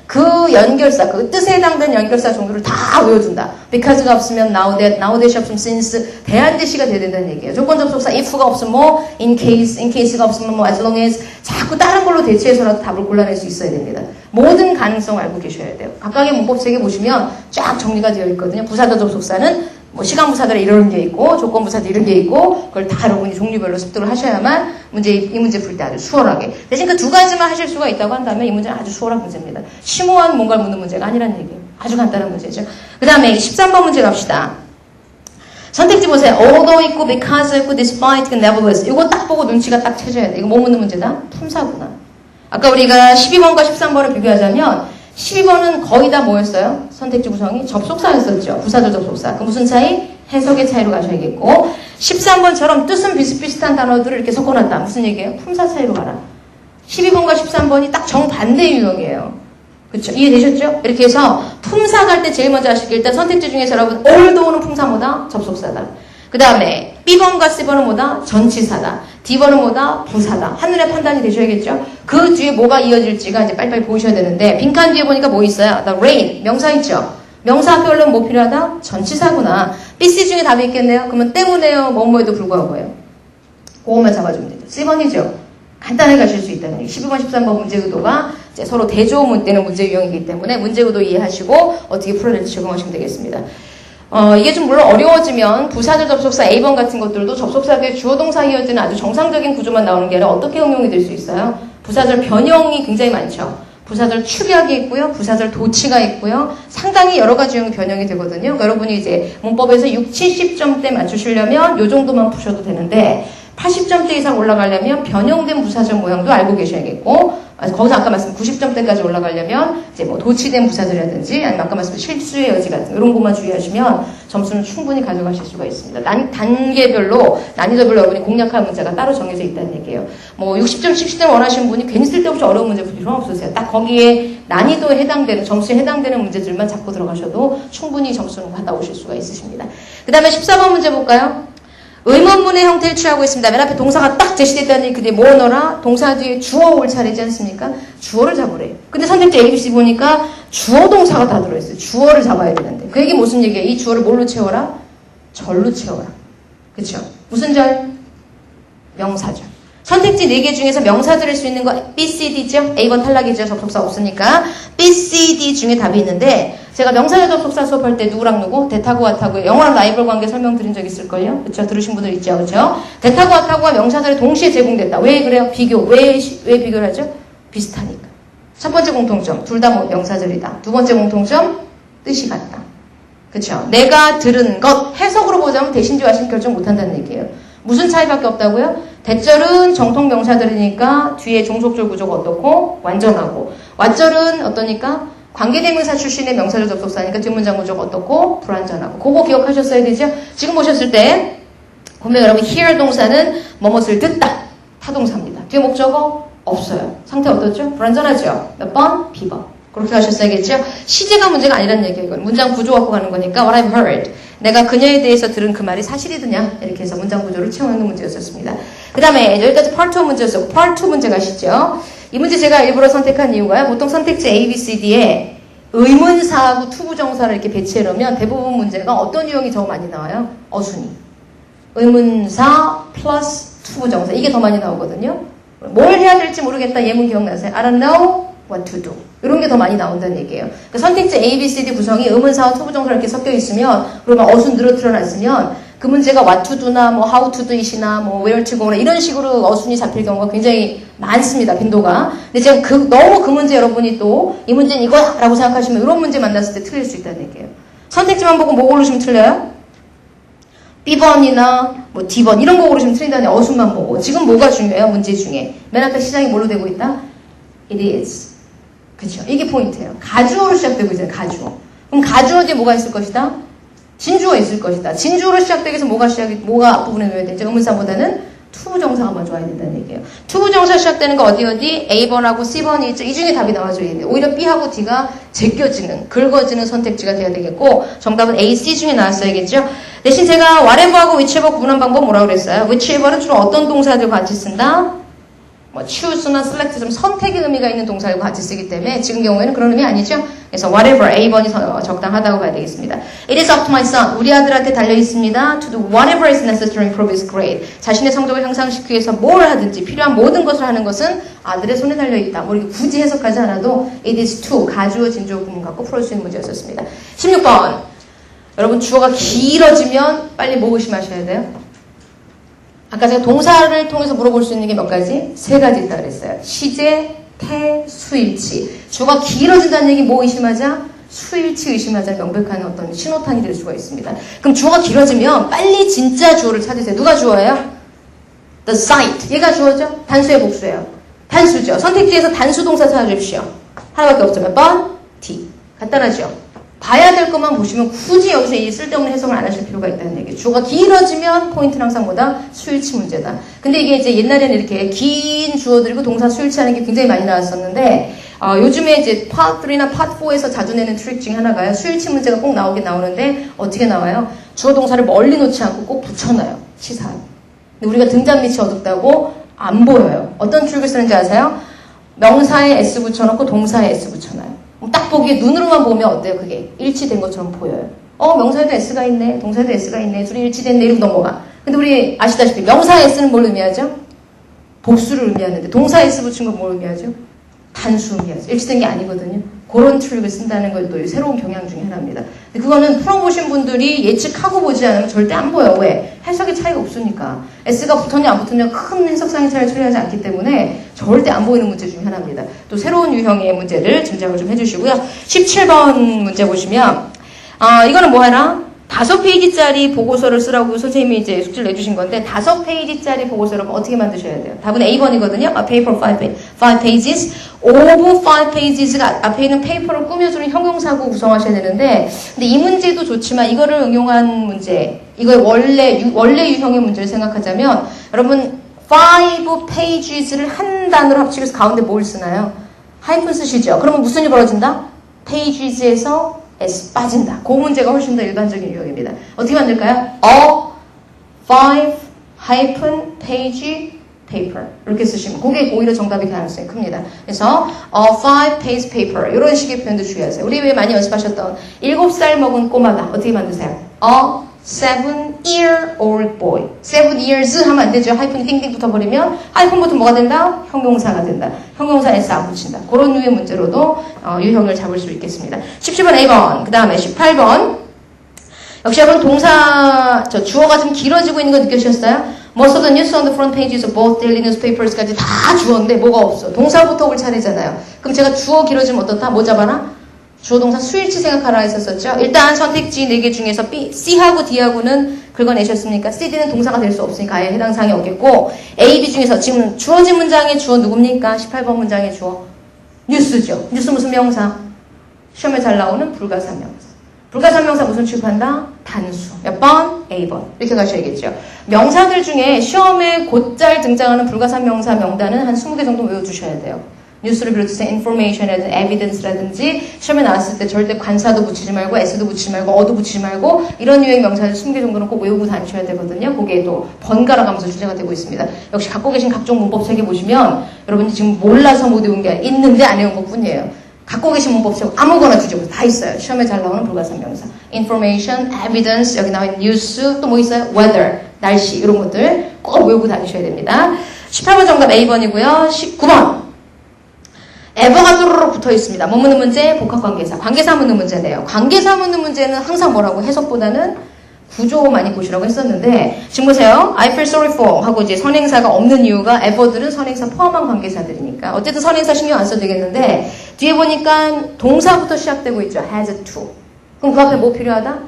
그 연결사, 그 뜻에 해당되는 연결사 정도를 다 외워준다. because가 없으면 now that이 없으면 since, 대한대시가 돼야 된다는 얘기예요. 조건 접속사 if가 없으면 in case가 없으면 as long as, 자꾸 다른 걸로 대체해서라도 답을 골라낼 수 있어야 됩니다. 모든 가능성을 알고 계셔야 돼요. 각각의 문법책에 보시면 쫙 정리가 되어 있거든요. 부사절 접속사는 시간부사들에 이런 게 있고 조건부사들 이런 게 있고 그걸 다 여러분이 종류별로 습득을 하셔야만 이 문제 풀 때 아주 수월하게. 대신 그 2가지만 하실 수가 있다고 한다면 이 문제는 아주 수월한 문제입니다. 심오한 뭔가를 묻는 문제가 아니라는 얘기예요. 아주 간단한 문제죠. 그 다음에 13번 문제 갑시다. 선택지 보세요. although 있고 because 있고 despite, nevertheless. 이거 딱 보고 눈치가 딱 채져야 돼. 이거 뭐 묻는 문제다? 품사구나. 아까 우리가 12번과 13번을 비교하자면 12번은 거의 다 뭐였어요? 선택지 구성이 접속사였었죠. 부사절 접속사. 그 무슨 차이? 해석의 차이로 가셔야겠고 13번처럼 뜻은 비슷비슷한 단어들을 이렇게 섞어놨다. 무슨 얘기예요? 품사 차이로 가라. 12번과 13번이 딱 정반대 유형이에요. 그렇죠? 이해되셨죠? 이렇게 해서 품사 갈 때 제일 먼저 하실게요. 일단 선택지 중에서 여러분 although는 품사 뭐다? 접속사다. 그 다음에 B번과 C번은 뭐다? 전치사다. D번은 뭐다? 부사다. 한눈에 판단이 되셔야겠죠? 그 뒤에 뭐가 이어질지가 이제 빨리빨리 보셔야 되는데 빈칸 뒤에 보니까 뭐 있어요? The rain. 명사 있죠? 명사 앞에 올려면 뭐 필요하다? 전치사구나. B, C 중에 답이 있겠네요? 그러면 때문에요? 뭐뭐에도 불구하고요. 그것만 잡아주면 되죠. C번이죠? 간단하게 가실 수 있다는 얘기. 12번, 13번 문제 의도가 이제 서로 대조되는 문제 유형이기 때문에 문제 의도 이해하시고 어떻게 풀어낼지 적용하시면 되겠습니다. 이게 좀 물론 어려워지면 부사절 접속사 A번 같은 것들도 접속사 뒤에 주어동사 이어지는 아주 정상적인 구조만 나오는 게 아니라 어떻게 응용이 될 수 있어요? 부사절 변형이 굉장히 많죠. 부사절 축약이 있고요. 부사절 도치가 있고요. 상당히 여러 가지 유형의 변형이 되거든요. 그러니까 여러분이 이제 문법에서 60, 70점대 맞추시려면 이 정도만 푸셔도 되는데 80점대 이상 올라가려면 변형된 부사절 모양도 알고 계셔야겠고, 거기서 아까 말씀 90점대까지 올라가려면 이제 뭐 도치된 부사절이라든지 아니면 아까 말씀 실수의 여지 같은 이런 것만 주의하시면 점수는 충분히 가져가실 수가 있습니다. 단계별로 난이도별로 여러분이 공략할 문제가 따로 정해져 있다는 얘기예요. 뭐 60점, 70점 원하시는 분이 괜히 쓸데없이 어려운 문제 풀 필요 없으세요. 딱 거기에 난이도에 해당되는 점수에 해당되는 문제들만 잡고 들어가셔도 충분히 점수는 받아오실 수가 있으십니다. 그 다음에 14번 문제 볼까요? 의문문의 형태를 취하고 있습니다. 맨 앞에 동사가 딱 제시됐다니 그게 뭐 넣어라? 동사 뒤에 주어 올 차례지 않습니까? 주어를 잡으래요. 근데 선택지 ABC 보니까 주어 동사가 다 들어있어요. 주어를 잡아야 되는데. 그 얘기 무슨 얘기예요? 이 주어를 뭘로 채워라? 절로 채워라. 그쵸? 무슨 절? 명사절. 선택지 4개 중에서 명사 들을 수 있는 거 B, C, D죠? A번 탈락이죠. 접속사 없으니까. B, C, D 중에 답이 있는데 제가 명사절 접속사 수업할 때 누구랑 누구? 대타고 와타고 영어랑 라이벌 관계 설명드린 적 있을걸요? 그쵸? 들으신 분들 있죠? 그쵸? 대타고 와타고가 명사절에 동시에 제공됐다. 왜 그래요? 비교. 왜 비교를 하죠? 비슷하니까. 첫 번째 공통점. 둘 다 명사절이다. 두 번째 공통점. 뜻이 같다. 그쵸? 내가 들은 것. 해석으로 보자면 대신 좋아하시면 결정 못한다는 얘기예요. 무슨 차이밖에 없다고요? 대절은 정통 명사들이니까 뒤에 종속절 구조가 어떻고? 완전하고. 왓절은 어떠니까? 관계대명사 출신의 명사절 접속사니까 뒷문장 구조가 어떻고? 불완전하고. 그거 기억하셨어야 되죠? 지금 보셨을 때 보면 여러분 hear 동사는 뭐뭇을 듣다. 타동사입니다. 뒤에 목적어? 없어요. 상태 어떻죠? 불완전하죠? 몇 번? B번. 그렇게 하셨어야겠죠? 시제가 문제가 아니라는 얘기예요. 이건 문장 구조 갖고 가는 거니까 what I've heard. 내가 그녀에 대해서 들은 그 말이 사실이드냐? 이렇게 해서 문장 구조를 채우는 문제였었습니다. 그 다음에 여기까지 Part 2 문제였었고 Part 2 문제 가시죠. 이 문제 제가 일부러 선택한 이유가요. 보통 선택지 A, B, C, D에 의문사하고 투부정사를 이렇게 배치해 놓으면 대부분 문제가 어떤 유형이 더 많이 나와요? 어순이. 의문사 플러스 투부정사. 이게 더 많이 나오거든요. 뭘 해야 될지 모르겠다. 예문 기억나세요? I don't know what to do. 이런 게 더 많이 나온다는 얘기예요. 그러니까 선택지 A, B, C, D 구성이 의문사와 투부정사가 이렇게 섞여 있으면 그러면 어순 늘어났으면 그 문제가 what to do나 뭐 how to do it이나 뭐 where to go나 이런 식으로 어순이 잡힐 경우가 굉장히 많습니다. 빈도가. 근데 제가 너무 그 문제 여러분이 또 이 문제는 이거야 라고 생각하시면 이런 문제 만났을 때 틀릴 수 있다는 얘기예요. 선택지만 보고 뭐 고르시면 틀려요? B번이나 뭐 D번 이런 거 고르시면 틀린다는 어순만 보고. 지금 뭐가 중요해요? 문제 중에. 맨 앞에 시작이 뭘로 되고 있다? It is. 그쵸? 이게 포인트예요. 가주어로 시작되고 있잖아요. 가주어. 그럼 가주어 뒤에 뭐가 있을 것이다? 진주어 있을 것이다. 진주어로 시작되기 위해서 뭐가 앞부분에 넣어야 되죠? 의문사보다는 투부정사가 먼저 와야 된다는 얘기예요. 투부정사 시작되는 거 어디? A번하고 C번이 있죠? 이 중에 답이 나와줘야 되는데 오히려 B하고 D가 제껴지는, 긁어지는 선택지가 돼야 되겠고 정답은 A, C 중에 나왔어야겠죠? 대신 제가 whatever하고 whichever 구분한 방법 뭐라고 그랬어요? whichever는 주로 어떤 동사들 같이 쓴다? 뭐 choose나 select 좀 선택의 의미가 있는 동사를 같이 쓰기 때문에 지금 경우에는 그런 의미 아니죠? 그래서 whatever A번이 적당하다고 봐야 되겠습니다. It is up to my son. 우리 아들한테 달려 있습니다. To do whatever is necessary to improve his grade. 자신의 성적을 향상시키기 위해서 뭘 하든지 필요한 모든 것을 하는 것은 아들의 손에 달려 있다. 뭐 이렇게 굳이 해석하지 않아도 it is to 가주어 진주어 구문 갖고 풀 수 있는 문제였었습니다. 16번. 여러분 주어가 길어지면 빨리 뭐 의심하셔야 돼요? 아까 제가 동사를 통해서 물어볼 수 있는 게 몇 가지? 3가지 있다고 그랬어요. 시제, 태, 수일치. 주어가 길어진다는 얘기 뭐 의심하자? 수일치 의심하자 명백한 어떤 신호탄이 될 수가 있습니다. 그럼 주어가 길어지면 빨리 진짜 주어를 찾으세요. 누가 주어예요? The site. 얘가 주어죠? 단수의 복수예요. 단수죠. 선택지에서 단수 동사 찾아주십시오. 하나밖에 없죠. 몇 번? D. 간단하죠? 봐야 될 것만 보시면 굳이 여기서 이 쓸데없는 해석을 안 하실 필요가 있다는 얘기예요. 주어가 길어지면 포인트는 항상 뭐다? 수일치 문제다. 근데 이게 이제 옛날에는 이렇게 긴 주어들이고 동사 수일치하는 게 굉장히 많이 나왔었는데 요즘에 이제 Part 3나 Part 4에서 자주 내는 트릭 중에 하나가요. 수일치 문제가 꼭 나오긴 나오는데 어떻게 나와요? 주어 동사를 멀리 놓지 않고 꼭 붙여놔요. 치사하게. 근데 우리가 등잔 밑이 어둡다고 안 보여요. 어떤 트릭을 쓰는지 아세요? 명사에 S 붙여놓고 동사에 S 붙여놔요. 딱 보기에 눈으로만 보면 어때요? 그게 일치된 것처럼 보여요. 명사에도 S가 있네, 동사에도 S가 있네, 둘이 일치됐네 이러고 넘어가. 근데 우리 아시다시피 명사 S는 뭘 의미하죠? 복수를 의미하는데 동사 S 붙인 건 뭘 의미하죠? 단수 의미하죠. 일치된 게 아니거든요. 그런 트릭을 쓴다는 것도 새로운 경향 중에 하나입니다. 근데 그거는 풀어보신 분들이 예측하고 보지 않으면 절대 안 보여. 왜? 해석의 차이가 없으니까. S가 붙었냐 안 붙었냐 큰 해석상의 차이를 처리하지 않기 때문에 절대 안 보이는 문제 중에 하나입니다. 또 새로운 유형의 문제를 짐작을 좀 해주시고요. 17번 문제 보시면 이거는 뭐 하나? 5페이지짜리 보고서를 쓰라고 선생님이 이제 숙제를 내주신 건데 5페이지짜리 보고서를 어떻게 만드셔야 돼요? 답은 A번이거든요. paper 5 pages. over 5 pages가 앞에 있는 페이퍼를 꾸며주는 형용사고 구성하셔야 되는데 근데 이 문제도 좋지만 이거를 응용한 문제 이거의 원래 유형의 문제를 생각하자면 여러분 5 pages를 한 단어로 합치고 해서 가운데 뭘 쓰나요? 하이픈 쓰시죠? 그러면 무슨 일이 벌어진다? pages에서 S 빠진다. 그 문제가 훨씬 더 일반적인 유형입니다. 어떻게 만들까요? A 5 page paper 이렇게 쓰시면 그게 오히려 정답이 가능성이 큽니다. 그래서 a 5 page paper 이런 식의 표현도 주의하세요. 우리 왜 많이 연습하셨던 7살 먹은 꼬마가 어떻게 만드세요? A 7-year-old boy. 7 years 하면 안 되죠. 하이픈이 띵띵 붙어버리면 하이픈부터 뭐가 된다? 형용사가 된다. 형용사 S 안 붙인다. 그런 류의 문제로도 유형을 잡을 수 있겠습니다. 17번 A번 그 다음에 18번 역시 여러분 동사 주어가 좀 길어지고 있는 거 느껴지셨어요? Most of the news on the front pages of both daily newspapers까지 다 주어인데 뭐가 없어. 동사부터 올 차례잖아요. 그럼 제가 주어 길어지면 어떻다? 뭐 잡아라? 주어 동사 수일치 생각하라 했었었죠. 일단 선택지 4개 중에서 B, C하고 D하고는 긁어내셨습니까? C, D는 동사가 될 수 없으니까 아예 해당 사항이 없겠고 A, B 중에서 지금 주어진 문장의 주어 누굽니까? 18번 문장의 주어 뉴스죠. 뉴스 무슨 명사? 시험에 잘 나오는 불가사명사. 불가사명사 무슨 취급한다? 단수. 몇 번? A번. 이렇게 가셔야겠죠. 명사들 중에 시험에 곧잘 등장하는 불가사명사 명단은 한 20개 정도 외워두셔야 돼요. 뉴스를 비롯해서 information이라든지 evidence라든지 시험에 나왔을 때 절대 관사도 붙이지 말고 s도 붙이지 말고 어도 붙이지 말고 이런 유형 명사들 20개 정도는 꼭 외우고 다니셔야 되거든요. 그게 또 번갈아 가면서 주제가 되고 있습니다. 역시 갖고 계신 각종 문법 책에 보시면 여러분이 지금 몰라서 못 외운 게 아니라 있는데 안 외운 것 뿐이에요. 갖고 계신 문법 책 아무거나 주제고 다 있어요. 시험에 잘 나오는 불가사명사. information, evidence, 여기 나와 있는 뉴스, 또 뭐 있어요? weather, 날씨 이런 것들 꼭 외우고 다니셔야 됩니다. 18번 정답 A번이고요. 19번 ever가 또르륵 붙어 있습니다. 뭐 묻는 문제? 복합관계사. 관계사 묻는 문제네요. 관계사 묻는 문제는 항상 뭐라고? 해석보다는 구조 많이 보시라고 했었는데 지금 보세요. I feel sorry for 하고 이제 선행사가 없는 이유가 ever들은 선행사 포함한 관계사들이니까 어쨌든 선행사 신경 안 써도 되겠는데 뒤에 보니까 동사부터 시작되고 있죠. has to. 그럼 그 앞에 뭐 필요하다?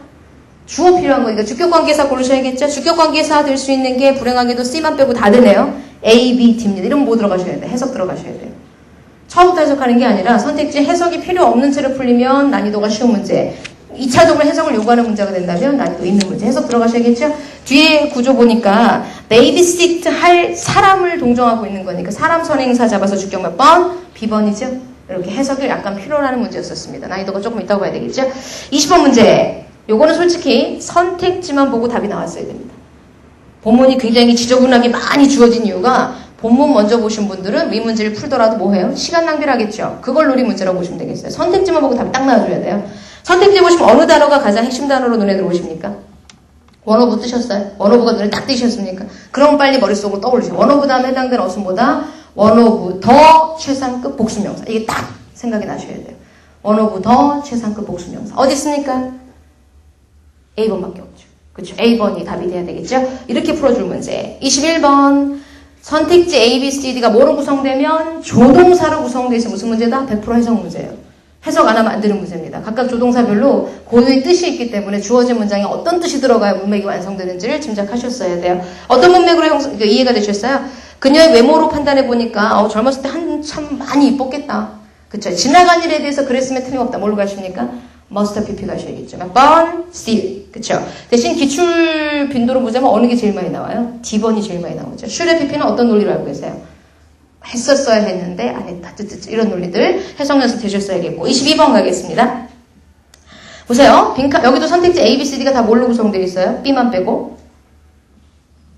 주어 필요한 거니까 주격관계사 고르셔야겠죠. 주격관계사 될 수 있는 게 불행하게도 C만 빼고 다 되네요. A, B, D입니다. 이러면 뭐 들어가셔야 돼? 해석 들어가셔야 돼요. 처음부터 해석하는 게 아니라 선택지 해석이 필요 없는 채로 풀리면 난이도가 쉬운 문제. 2차적으로 해석을 요구하는 문제가 된다면 난이도 있는 문제. 해석 들어가셔야겠죠? 뒤에 구조 보니까 베이비시트 할 사람을 동정하고 있는 거니까 사람 선행사 잡아서 주격 몇 번? B번이죠? 이렇게 해석을 약간 필요로 하는 문제였었습니다. 난이도가 조금 있다고 봐야 되겠죠? 20번 문제. 요거는 솔직히 선택지만 보고 답이 나왔어야 됩니다. 본문이 굉장히 지저분하게 많이 주어진 이유가 본문 먼저 보신 분들은 이 문제를 풀더라도 뭐해요? 시간 낭비를 하겠죠. 그걸 노린 문제라고 보시면 되겠어요. 선택지만 보고 답이 딱 나와줘야 돼요. 선택지 보시면 어느 단어가 가장 핵심 단어로 눈에 들어오십니까? 원어브 뜨셨어요? 원어브가 눈에 딱 띄셨습니까? 그럼 빨리 머릿속으로 떠올리세요. 원어브 다음에 해당되는 어순보다 원어브 더 최상급 복수명사. 이게 딱 생각이 나셔야 돼요. 원어브 더 최상급 복수명사. 어디 있습니까? A번밖에 없죠. 그렇죠? A번이 답이 돼야 되겠죠? 이렇게 풀어줄 문제. 21번. 선택지 A, B, C, D가 뭐로 구성되면 조동사로 구성되어 있어 무슨 문제다? 100% 해석 문제예요. 해석 안 하면 안 되는 문제입니다. 각각 조동사별로 고유의 뜻이 있기 때문에 주어진 문장에 어떤 뜻이 들어가야 문맥이 완성되는지를 짐작하셨어야 돼요. 어떤 문맥으로 이해가 되셨어요? 그녀의 외모로 판단해 보니까 젊었을 때 한참 많이 이뻤겠다. 그쵸? 지나간 일에 대해서 그랬으면 틀림없다. 뭘로 가십니까? must PP 가셔야겠죠. 몇 번? C. 그쵸? 대신 기출 빈도로 보자면 어느 게 제일 많이 나와요? D번이 제일 많이 나오죠. should PP는 어떤 논리로 알고 계세요? 했었어야 했는데 안 했다. 이런 논리들 해석 연습 되셨어야겠고 22번 가겠습니다. 보세요. 빈칸 여기도 선택지 A, B, C, D가 다 뭘로 구성되어 있어요? B만 빼고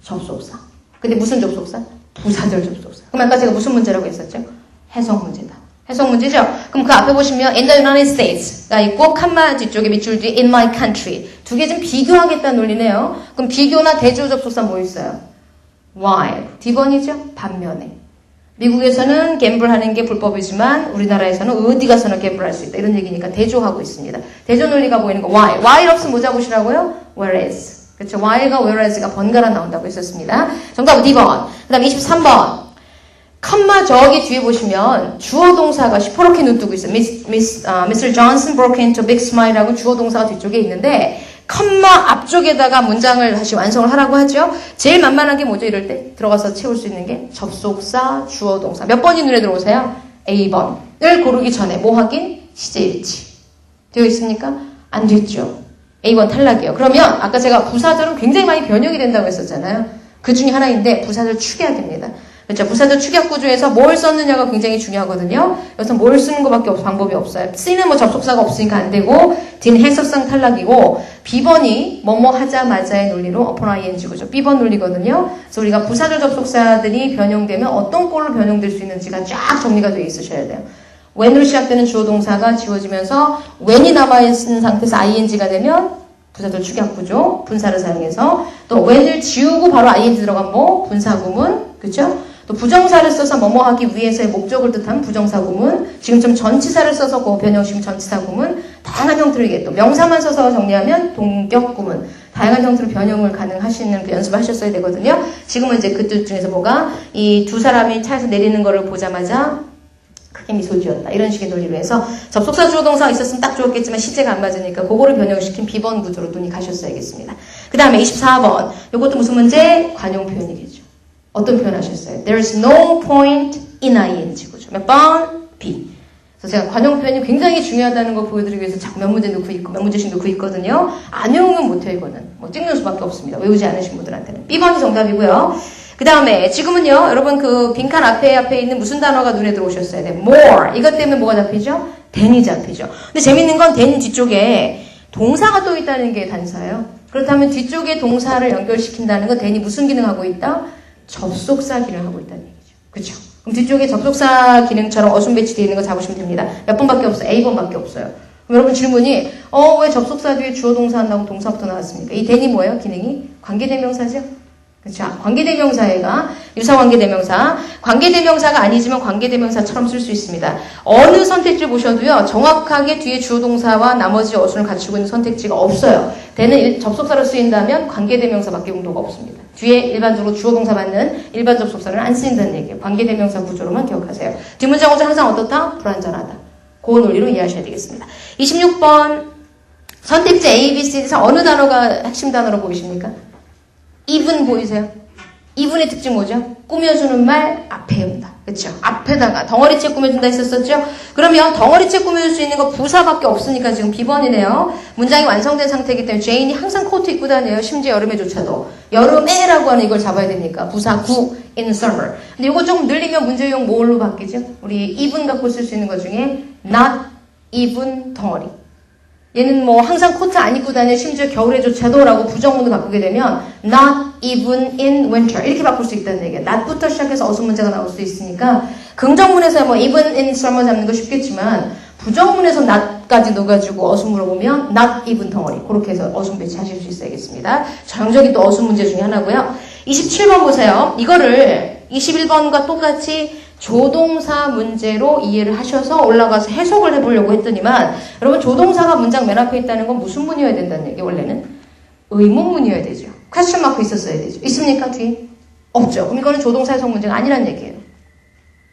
접속사. 근데 무슨 접속사? 부사절 접속사. 그럼 아까 제가 무슨 문제라고 했었죠? 해석 문제다. 해석 문제죠? 그럼 그 앞에 보시면 in the United States가 있고 칸마 뒤쪽에 밑줄 뒤에 in my country 두 개 좀 비교하겠다는 논리네요. 그럼 비교나 대조 접속사 뭐 있어요? while. D번이죠? 반면에. 미국에서는 갬블하는 게 불법이지만 우리나라에서는 어디 가서나 갬블할 수 있다. 이런 얘기니까 대조하고 있습니다. 대조 논리가 보이는 거 while. while 없으면 뭐 잡으시라고요? whereas. 그렇죠? while과 whereas가 번갈아 나온다고 했었습니다. 정답은 D번. 그 다음 23번. 컴마 저기 뒤에 보시면 주어 동사가 시퍼렇게 눈 뜨고 있어요. Mr. Johnson broke into a big smile하고 주어 동사가 뒤쪽에 있는데 컴마 앞쪽에다가 문장을 다시 완성을 하라고 하죠. 제일 만만한 게 뭐죠? 이럴 때 들어가서 채울 수 있는 게 접속사, 주어, 동사. 몇 번이 눈에 들어오세요? A번을 고르기 전에 뭐 확인? 시제일치. 되어 있습니까? 안 됐죠. A번 탈락이에요. 그러면 아까 제가 부사절은 굉장히 많이 변형이 된다고 했었잖아요. 그 중에 하나인데 부사절 축약입니다. 그렇죠. 부사절 축약 구조에서 뭘 썼느냐가 굉장히 중요하거든요. 여기서 뭘 쓰는 것밖에 방법이 없어요. C는 뭐 접속사가 없으니까 안 되고 D는 해석상 탈락이고 B번이 뭐뭐 하자마자의 논리로 upon ing 구조. B번 논리거든요. 그래서 우리가 부사절 접속사들이 변형되면 어떤 꼴로 변형될 수 있는지가 쫙 정리가 되어 있으셔야 돼요. when으로 시작되는 주어 동사가 지워지면서 when이 남아있는 상태에서 ing가 되면 부사절 축약 구조, 분사를 사용해서 또 when을 지우고 바로 ing 들어간 뭐 분사구문, 그렇죠? 또 부정사를 써서 뭐뭐 하기 위해서의 목적을 뜻한 부정사 구문, 지금처럼 전치사를 써서 그 변형식 전치사 구문, 다양한 형태로 이게 또 명사만 써서 정리하면 동격 구문, 다양한 형태로 변형을 가능하시는 그 연습을 하셨어야 되거든요. 지금은 이제 그 뜻 중에서 뭐가 이 두 사람이 차에서 내리는 거를 보자마자 크게 미소 지었다. 이런 식의 논리로 해서 접속사 주어 동사가 있었으면 딱 좋았겠지만 시제가 안 맞으니까 그거를 변형시킨 B번 구조로 눈이 가셨어야겠습니다. 그 다음에 24번. 이것도 무슨 문제? 관용 표현이겠죠. 어떤 표현 하셨어요? There's no point in ing 구조. 몇 번? B. 그래서 제가 관용 표현이 굉장히 중요하다는 걸 보여드리기 위해서 자꾸 몇 문제 넣고 있고 몇 문제씩 넣고 있거든요. 안 외우면 못해요. 이거는. 뭐 찍는 수밖에 없습니다. 외우지 않으신 분들한테는. B번이 정답이고요. 그 다음에 지금은요. 여러분 그 빈칸 앞에 있는 무슨 단어가 눈에 들어오셨어야 돼요? more. 이것 때문에 뭐가 잡히죠? than이 잡히죠. 근데 재밌는 건 than 뒤쪽에 동사가 또 있다는 게 단서예요. 그렇다면 뒤쪽에 동사를 연결시킨다는 건 than이 무슨 기능하고 있다? 접속사 기능을 하고 있다는 얘기죠. 그렇죠? 그럼 뒤쪽에 접속사 기능처럼 어순 배치되어 있는 거 잡으시면 됩니다. 몇 번밖에 없어요? A번밖에 없어요. 그럼 여러분 질문이 왜 접속사 뒤에 주어 동사 한다고 동사부터 나왔습니까? 이 than이 뭐예요? 기능이? 관계대명사죠? 그렇죠? 관계대명사가 유사관계대명사. 관계대명사가 아니지만 관계대명사처럼 쓸 수 있습니다. 어느 선택지를 보셔도요. 정확하게 뒤에 주어 동사와 나머지 어순을 갖추고 있는 선택지가 없어요. 대는 접속사로 쓰인다면 관계대명사밖에 용도가 없습니다. 뒤에 일반적으로 주어 동사 받는 일반 접속사는 안 쓰인다는 얘기예요. 관계대명사 구조로만 기억하세요. 뒷문장 구조 항상 어떻다? 불완전하다. 그 논리로 이해하셔야 되겠습니다. 26번 선택지 A, B, C에서 어느 단어가 핵심 단어로 보이십니까? even 보이세요? even의 특징 뭐죠? 꾸며주는 말 앞에 온다. 그렇죠? 앞에다가 덩어리째 꾸며준다 했었었죠? 그러면 덩어리째 꾸며줄 수 있는 거 부사밖에 없으니까 지금 B번이네요. 문장이 완성된 상태이기 때문에 제인이 항상 코트 입고 다녀요. 심지어 여름에조차도. 여름에라고 하는 이걸 잡아야 되니까. 부사 구 in summer. 근데 이거 조금 늘리면 문제용 뭘로 바뀌죠? 우리 even 갖고 쓸 수 있는 것 중에 not even 덩어리. 얘는 뭐 항상 코트 안 입고 다녀 심지어 겨울에조차도 라고 부정문을 바꾸게 되면 not even in winter 이렇게 바꿀 수 있다는 얘기예요. not부터 시작해서 어순 문제가 나올 수 있으니까 긍정문에서 뭐 even in summer 잡는 거 쉽겠지만 부정문에서 not까지 넣어가지고 어순 물어보면 not even 덩어리 그렇게 해서 어순 배치하실 수 있어야겠습니다. 전형적인 또 어순 문제 중에 하나고요. 27번 보세요. 이거를 21번과 똑같이 조동사 문제로 이해를 하셔서 올라가서 해석을 해보려고 했더니만 여러분 조동사가 문장 맨 앞에 있다는 건 무슨 문이어야 된다는 얘기 원래는? 의문문이어야 되죠. 퀘스천 마크 있었어야 되죠. 있습니까? 뒤에? 없죠. 그럼 이거는 조동사 해석 문제가 아니란 얘기예요.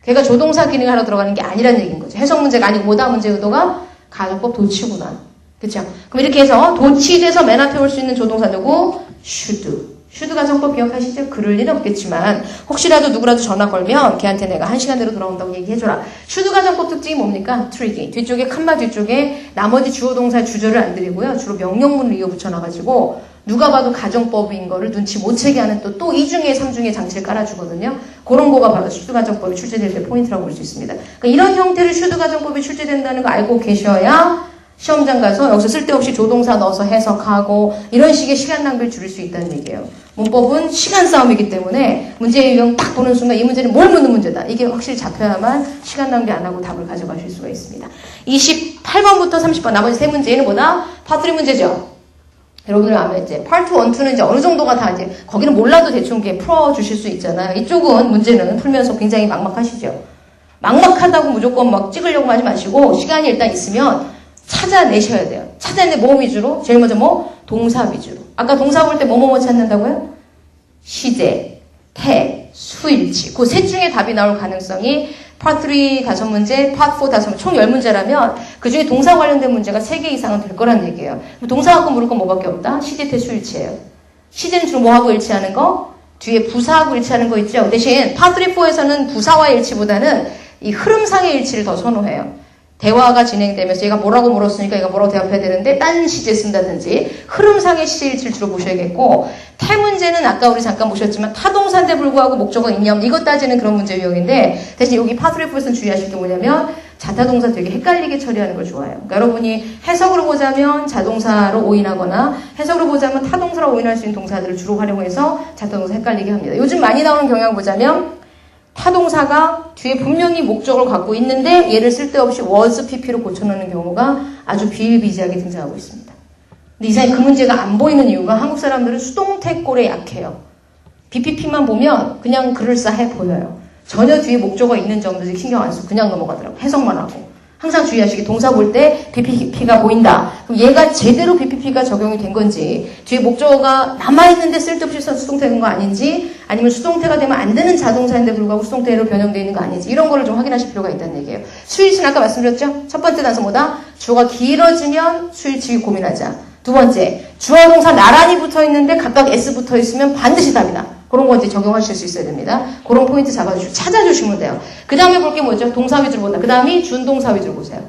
걔가 조동사 기능을 하러 들어가는 게 아니란 얘기인 거죠. 해석 문제가 아니고 오다 문제 의도가 가정법 도치구나. 그렇죠? 그럼 이렇게 해서 도치돼서 맨 앞에 올 수 있는 조동사 누구? should. 슈드 가정법 기억하시죠? 그럴 일은 없겠지만 혹시라도 누구라도 전화 걸면 걔한테 내가 1시간 내로 돌아온다고 얘기해줘라. 슈드 가정법 특징이 뭡니까? 트리기. 뒤쪽에 칸마 뒤쪽에 나머지 주어 동사 주절을 안 드리고요. 주로 명령문을 이어 붙여놔가지고 누가 봐도 가정법인 거를 눈치 못 채게 하는 또 2중에 3중에 장치를 깔아주거든요. 그런 거가 바로 슈드 가정법이 출제될 때 포인트라고 볼 수 있습니다. 그러니까 이런 형태로 슈드 가정법이 출제된다는 거 알고 계셔야 시험장 가서 여기서 쓸데없이 조동사 넣어서 해석하고 이런 식의 시간 낭비를 줄일 수 있다는 얘기예요. 문법은 시간 싸움이기 때문에 문제의 유형 딱 보는 순간 이 문제는 뭘 묻는 문제다. 이게 확실히 잡혀야만 시간 낭비 안 하고 답을 가져가실 수가 있습니다. 28번부터 30번 나머지 세 문제는 뭐다? 파트리 문제죠. 여러분들 아마 이제 파트 1, 2는 이제 어느 정도가 다 이제 거기는 몰라도 대충 이렇게 풀어주실 수 있잖아요. 이쪽은 문제는 풀면서 굉장히 막막하시죠. 막막하다고 무조건 막 찍으려고 하지 마시고 시간이 일단 있으면 찾아내셔야 돼요. 찾아내는데 뭐 위주로? 제일 먼저 뭐? 동사 위주로. 아까 동사 볼 때 뭐뭐뭐 찾는다고요? 시제, 태, 수일치. 그 셋 중에 답이 나올 가능성이 Part 3 5문제, Part 4 5문제, 총 10문제라면 그 중에 동사 관련된 문제가 3개 이상은 될 거란 얘기예요. 동사 갖고 물을 건 뭐밖에 없다? 시제, 수, 일치예요. 시제는 주로 뭐하고 일치하는 거? 뒤에 부사하고 일치하는 거 있죠? 대신 Part 3, 4에서는 부사와의 일치보다는 이 흐름상의 일치를 더 선호해요. 대화가 진행되면서 얘가 뭐라고 물었으니까 얘가 뭐라고 대답해야 되는데 딴 시제 쓴다든지 흐름상의 시제 일치를 주로 보셔야겠고 태문제는 아까 우리 잠깐 보셨지만 타동사인데 불구하고 목적어 있냐 없냐 이것 따지는 그런 문제 유형인데 대신 여기 파트레프에서는 주의하실 게 뭐냐면 자타동사 되게 헷갈리게 처리하는 걸 좋아해요. 그러니까 여러분이 해석으로 보자면 자동사로 오인하거나 해석으로 보자면 타동사로 오인할 수 있는 동사들을 주로 활용해서 자타동사 헷갈리게 합니다. 요즘 많이 나오는 경향 보자면 타동사가 뒤에 분명히 목적을 갖고 있는데 얘를 쓸데없이 was pp로 고쳐놓는 경우가 아주 비일비재하게 등장하고 있습니다. 근데 이상하게 그 문제가 안 보이는 이유가 한국 사람들은 수동태꼴에 약해요. BPP만 보면 그냥 그럴싸해 보여요. 전혀 뒤에 목적어 있는 점들 신경 안 쓰고 그냥 넘어가더라고요. 해석만 하고. 항상 주의하시기 동사 볼 때 BPP가 보인다. 그럼 얘가 제대로 BPP가 적용이 된 건지 뒤에 목적어가 남아있는데 쓸데없이 수동태인 거 아닌지 아니면 수동태가 되면 안 되는 자동사인데 불구하고 수동태로 변형되어 있는 거 아닌지 이런 거를 좀 확인하실 필요가 있다는 얘기예요. 수일치는 아까 말씀드렸죠? 첫 번째 단서 뭐다? 주어가 길어지면 수일치 고민하자. 두 번째, 주어 동사 나란히 붙어 있는데 각각 S 붙어 있으면 반드시 답이다. 그런 거 이제 적용하실 수 있어야 됩니다. 그런 포인트 찾아주시면 돼요. 그 다음에 볼 게 뭐죠? 동사 위주로 본다. 그 다음이 준동사 위주로 보세요.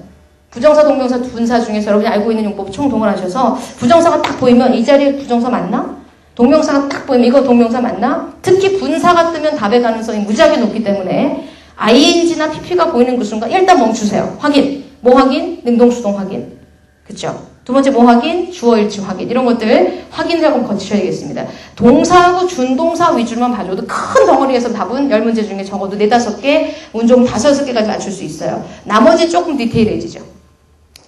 부정사, 동명사, 분사 중에서 여러분이 알고 있는 용법 총동원하셔서 부정사가 딱 보이면 이 자리에 부정사 맞나? 동명사가 딱 보이면 이거 동명사 맞나? 특히 분사가 뜨면 답의 가능성이 무지하게 높기 때문에 ing나 pp가 보이는 그 순간 일단 멈추세요. 확인. 뭐 확인? 능동수동 확인. 그쵸? 두 번째 뭐 확인? 주어일치 확인. 이런 것들 확인을 하고 거치셔야겠습니다. 동사하고 준동사 위주로만 봐줘도 큰 덩어리에서 답은 10문제 중에 적어도 4, 5개, 운 좋으면 5, 6개까지 맞출 수 있어요. 나머지 조금 디테일해지죠.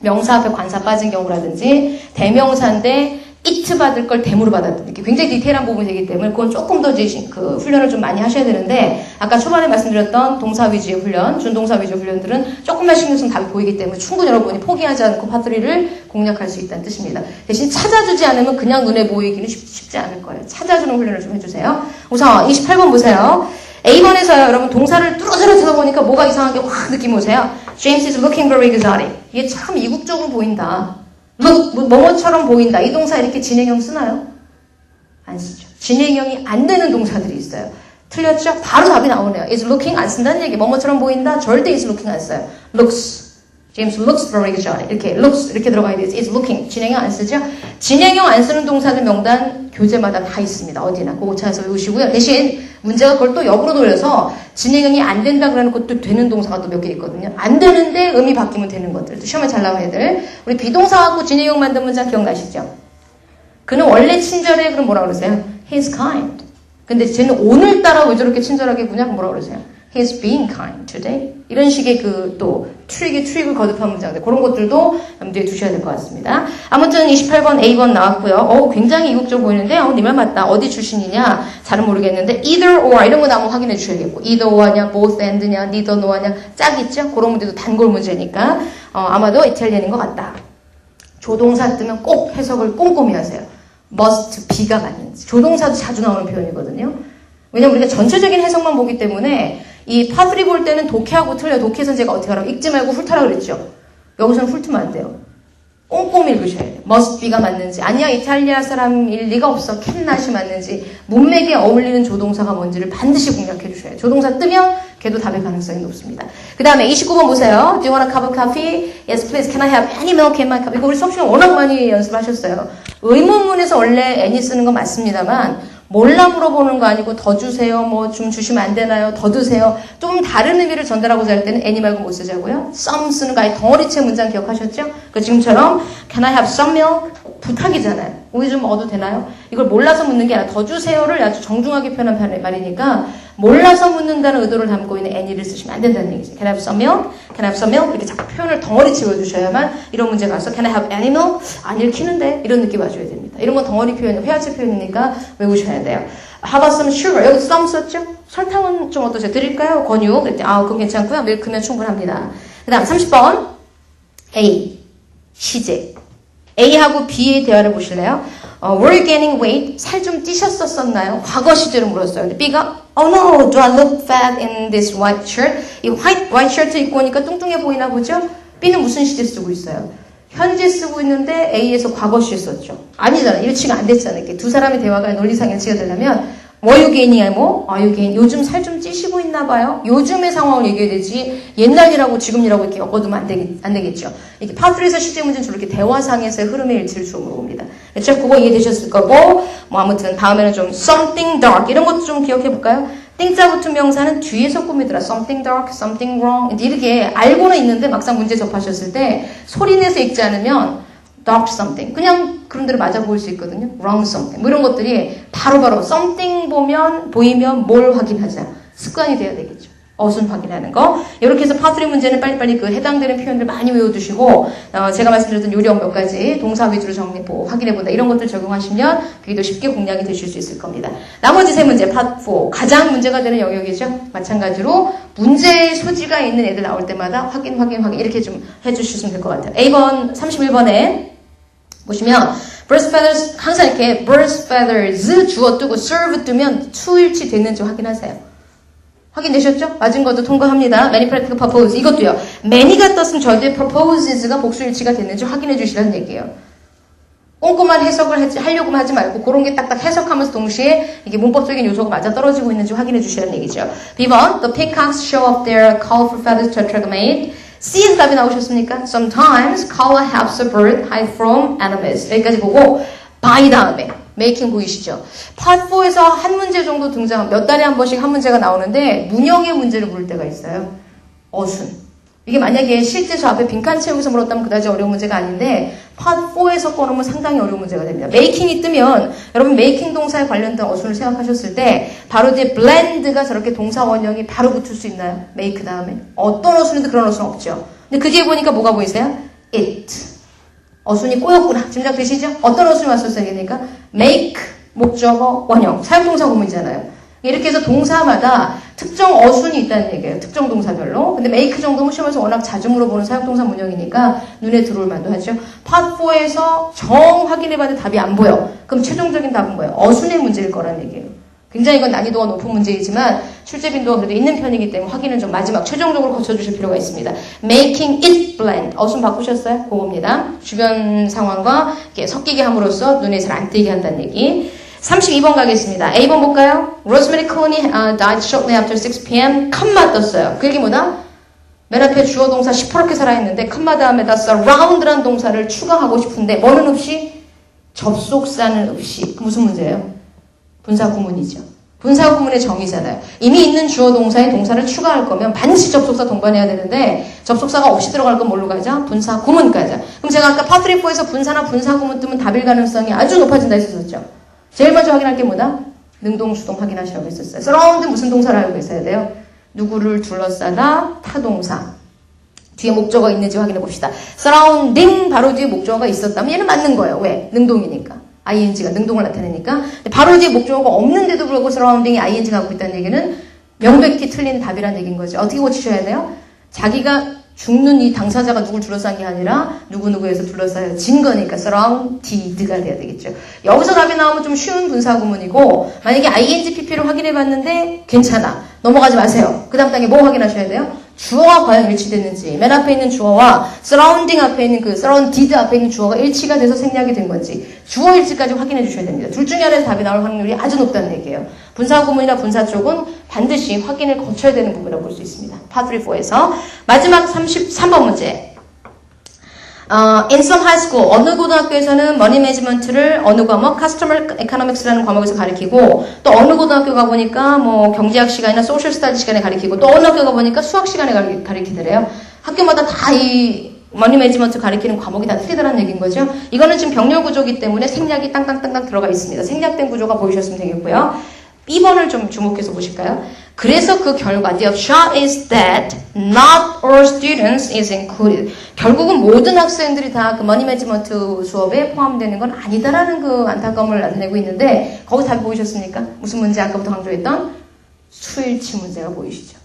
명사 앞에 관사 빠진 경우라든지 대명사인데 it 받을 걸 대무로 받았든지 굉장히 디테일한 부분이 되기 때문에 그건 조금 더 그 훈련을 좀 많이 하셔야 되는데 아까 초반에 말씀드렸던 동사 위주의 훈련, 준동사 위주의 훈련들은 조금만 신경 쓰면 답이 보이기 때문에 충분히 여러분이 포기하지 않고 파트리를 공략할 수 있다는 뜻입니다. 대신 찾아주지 않으면 그냥 눈에 보이기는 쉽지 않을 거예요. 찾아주는 훈련을 좀 해주세요. 우선 28번 보세요. A번에서요, 여러분 동사를 뚜루뚜루 쳐다보니까 뭐가 이상하게 확 느낌 오세요? James is looking very exotic. 이게 참 이국적으로 보인다. look, 뭐뭐처럼 보인다. 이 동사 이렇게 진행형 쓰나요? 안 쓰죠. 진행형이 안 되는 동사들이 있어요. 틀렸죠? 바로 답이 나오네요. is looking 안 쓴다는 얘기. 뭐뭐처럼 보인다. 절대 is looking 안 써요. looks. James looks very exotic. 이렇게 looks 이렇게 들어가야 돼요. is looking. 진행형 안 쓰죠? 진행형 안 쓰는 동사들 명단 교재마다 다 있습니다. 어디나. 그거 찾아서 외우시고요. 대신 문제가 그걸 또 역으로 돌려서 진행형이 안 된다 그러는 것도 되는 동사가 또 몇 개 있거든요. 안 되는데 의미 바뀌면 되는 것들. 또 시험에 잘 나와야 될. 우리 비동사하고 진행형 만든 문장 기억나시죠? 그는 원래 친절해. 그럼 뭐라 그러세요? He's kind. 근데 쟤는 오늘따라 왜 저렇게 친절하게 구냐? 그럼 뭐라 그러세요? He's being kind today. 이런 식의 그 또 트릭을 거듭한 문장들. 그런 것들도 염두에 두셔야 될 것 같습니다. 아무튼 28번 A번 나왔고요. 굉장히 이국적으로 보이는데 네 말 맞다. 어디 출신이냐? 잘은 모르겠는데 either or 이런 거 나오면 확인해 주셔야겠고 either or냐, both and냐, neither nor냐 짝 있죠? 그런 문제도 단골 문제니까 아마도 이탈리안인 것 같다. 조동사 뜨면 꼭 해석을 꼼꼼히 하세요. must be가 맞는지. 조동사도 자주 나오는 표현이거든요. 왜냐면 우리가 전체적인 해석만 보기 때문에 이 파3 볼 때는 독해하고 틀려요. 독해에서는 제가 어떻게 하라고 읽지 말고 훑으라 그랬죠. 여기서는 훑으면 안 돼요. 꼼꼼히 읽으셔야 돼요. must be가 맞는지 아니야 이탈리아 사람일 리가 없어 캔낫이 맞는지 문맥에 어울리는 조동사가 뭔지를 반드시 공략해 주셔야 돼요. 조동사 뜨면 걔도 답의 가능성이 높습니다. 그 다음에 29번 보세요. Do you want a cup of coffee? Yes please. Can I have any milk in my cup? 이거 우리 수업 시간에 워낙 많이 연습하셨어요. 의문문에서 원래 any 쓰는 건 맞습니다만 몰라 물어보는 거 아니고 더 주세요. 뭐 좀 주시면 안 되나요? 더 드세요. 좀 다른 의미를 전달하고자 할 때는 any 말고 못 쓰자고요. some 쓰는 거 아니 덩어리째 문장 기억하셨죠? 그 지금처럼 can I have some milk? 부탁이잖아요. 우유 좀 먹어도 되나요? 이걸 몰라서 묻는 게 아니라 더 주세요를 아주 정중하게 표현한 말이니까 몰라서 묻는다는 의도를 담고 있는 any를 쓰시면 안 된다는 얘기죠. Can I have some milk? Can I have some milk? 이렇게 자꾸 표현을 덩어리 채워주셔야만 이런 문제가 와서 Can I have any milk? 안 읽히는데? 이런 느낌 와줘야 됩니다. 이런 건 덩어리 표현, 회화체 표현이니까 외우셔야 돼요. How about some sugar? 여기 some 썼죠? 설탕은 좀 어떠세요? 드릴까요? 권유. 그랬더니 그건 괜찮고요. 밀크면 충분합니다. 그 다음 30번 A 시제 A하고 B의 대화를 보실래요? Were you gaining weight? 살 좀 찌셨었나요? 과거 시제로 물었어요. 근데 B가 Oh no, do I look fat in this white shirt? 이 white shirt 입고 오니까 뚱뚱해 보이나 보죠? B는 무슨 시제 쓰고 있어요? 현재 쓰고 있는데 A에서 과거 시제 썼죠. 아니잖아. 일치가 안 됐잖아. 이렇게 두 사람의 대화가 논리상 일치가 되려면 Were you gaining이 뭐? Are you gain? 요즘 살 좀 찌시고 있나 봐요? 요즘의 상황을 얘기해야 되지 옛날이라고 지금이라고 이렇게 엮어두면 안 되겠죠. 이렇게 파트에서 실제 문제는 주로 이렇게 대화상에서의 흐름의 일치를 주로 물어봅니다. 그렇죠? 그거 이해되셨을 거고 뭐 아무튼 다음에는 좀 something dark 이런 것도 좀 기억해 볼까요? 띵자 붙은 명사는 뒤에서 꾸미더라. something dark, something wrong 이렇게 알고는 있는데 막상 문제 접하셨을 때 소리 내서 읽지 않으면 dark something 그냥 그런 대로 맞아 보일 수 있거든요. wrong something 뭐 이런 것들이 바로바로 something 보이면 뭘 확인하자. 습관이 돼야 되겠죠. 어순 확인하는 거. 이렇게 해서 파트리 문제는 빨리빨리 그 해당되는 표현들 많이 외워두시고 제가 말씀드렸던 요령 몇 가지 동사 위주로 확인해본다. 이런 것들 적용하시면 그게 더 쉽게 공략이 되실 수 있을 겁니다. 나머지 세 문제, 파트 4. 가장 문제가 되는 영역이죠. 마찬가지로 문제의 소지가 있는 애들 나올 때마다 확인 이렇게 좀 해주시면 될 것 같아요. A번 31번에 보시면 birds feathers 항상 이렇게 birds feathers 주어 뜨고 serve 뜨면 수일치 됐는지 확인하세요. 확인되셨죠? 맞은 것도 통과합니다. many practical purpose 이것도요. many가 떴으면 절대 proposes가 복수일치가 됐는지 확인해 주시라는 얘기예요. 꼼꼼한 해석을 하려고만 하지 말고 그런 게 딱딱 해석하면서 동시에 이게 문법적인 요소가 맞아 떨어지고 있는지 확인해 주시라는 얘기죠. B번 The peacocks show up their colorful feathers to attract a mate. C에서 답이 나오셨습니까? Sometimes color helps a bird hide from enemies. 여기까지 보고 by 다음에 making 보이시죠? Part 4에서 한 문제 정도 몇 달에 한 번씩 한 문제가 나오는데 문형의 문제를 물 때가 있어요. 어순. 이게 만약에 실제 저 앞에 빈칸 채우기서 물었다면 그다지 어려운 문제가 아닌데 Part 4에서 꺼놓으면 상당히 어려운 문제가 됩니다. making이 뜨면 여러분 making 동사에 관련된 어순을 생각하셨을 때 바로 이제 blend가 저렇게 동사 원형이 바로 붙을 수 있나요? make 다음에. 어떤 어순인데 그런 어순은 없죠. 근데 그 뒤에 보니까 뭐가 보이세요? it. 어순이 꼬였구나. 짐작되시죠? 어떤 어순이 왔었어야 되니까 make, 목적어, 원형, 사용동사 구문이잖아요. 이렇게 해서 동사마다 특정 어순이 있다는 얘기예요. 특정 동사별로. 근데 make 정도면 시험에서 워낙 자주 물어보는 사용동사 문형이니까 눈에 들어올 만도 하죠. Part 4에서 정 확인해봤는데 답이 안 보여. 그럼 최종적인 답은 뭐예요? 어순의 문제일 거란 얘기예요. 굉장히 이건 난이도가 높은 문제이지만 출제 빈도가 그래도 있는 편이기 때문에 확인은 좀 마지막 최종적으로 거쳐주실 필요가 있습니다. Making it blend. 어순 바꾸셨어요? 그겁니다. 주변 상황과 이렇게 섞이게 함으로써 눈에 잘 안 띄게 한다는 얘기. 32번 가겠습니다. A번 볼까요? Rosemary Clooney died shortly after 6 p.m. 컴마 떴어요. 그 얘기 뭐다? 맨 앞에 주어 동사 시퍼렇게 살아있는데 컴마 다음에다 surround란 동사를 추가하고 싶은데 뭐는 없이? 접속사는 없이. 무슨 문제예요? 분사 구문이죠. 분사 구문의 정의잖아요. 이미 있는 주어 동사에 동사를 추가할 거면 반드시 접속사 동반해야 되는데 접속사가 없이 들어갈 건 뭘로 가자? 분사 구문 가자. 그럼 제가 아까 파트 4에서 분사나 분사 구문 뜨면 답일 가능성이 아주 높아진다 했었죠. 제일 먼저 확인할 게 뭐다? 능동, 수동 확인하시라고 했었어요. surround 무슨 동사를 알고 계셔야 돼요? 누구를 둘러싸다, 타동사. 뒤에 목적어가 있는지 확인해 봅시다. surrounding 바로 뒤에 목적어가 있었다면 얘는 맞는 거예요. 왜? 능동이니까. ing가 능동을 나타내니까. 바로 뒤에 목적어가 없는데도 불구하고 surrounding이 ing가 갖고 있다는 얘기는 명백히 틀린 답이라는 얘기인 거죠. 어떻게 고치셔야 돼요? 자기가 죽는 이 당사자가 누굴 둘러싼 게 아니라 누구누구에서 둘러싸여진 거니까 surrounded가 돼야 되겠죠. 여기서 답이 나오면 좀 쉬운 분사 구문이고 만약에 ing pp를 확인해 봤는데 괜찮아. 넘어가지 마세요. 그 다음 단계 뭐 확인하셔야 돼요? 주어가 과연 일치됐는지 맨 앞에 있는 주어와 surrounding 앞에 있는 그 surrounded 앞에 있는 주어가 일치가 돼서 생략이 된 건지 주어 일치까지 확인해 주셔야 됩니다. 둘 중에 하나에서 답이 나올 확률이 아주 높다는 얘기예요. 분사 구문이나 분사 쪽은 반드시 확인을 거쳐야 되는 부분이라고 볼 수 있습니다. Part 4에서 마지막 33번 문제. In some high school, 어느 고등학교에서는 머니 매니지먼트를 어느 과목, customer economics라는 과목에서 가르치고 또 어느 고등학교 가보니까 뭐 경제학 시간이나 소셜 스타디 시간에 가르치고 또 어느 학교 가보니까 수학 시간에 가르치더래요. 학교마다 다 이 머니 매니지먼트 가르치는 과목이 다 틀리다라는 얘기인 거죠. 이거는 지금 병렬 구조이기 때문에 생략이 땅땅땅땅 들어가 있습니다. 생략된 구조가 보이셨으면 되겠고요. B번을 좀 주목해서 보실까요? 그래서 그 결과, the upshot is that not all students is included. 결국은 모든 학생들이 다 그 머니 매니지먼트 수업에 포함되는 건 아니다라는 그 안타까움을 나타내고 있는데 거기 답이 보이셨습니까? 무슨 문제 아까부터 강조했던 수일치 문제가 보이시죠?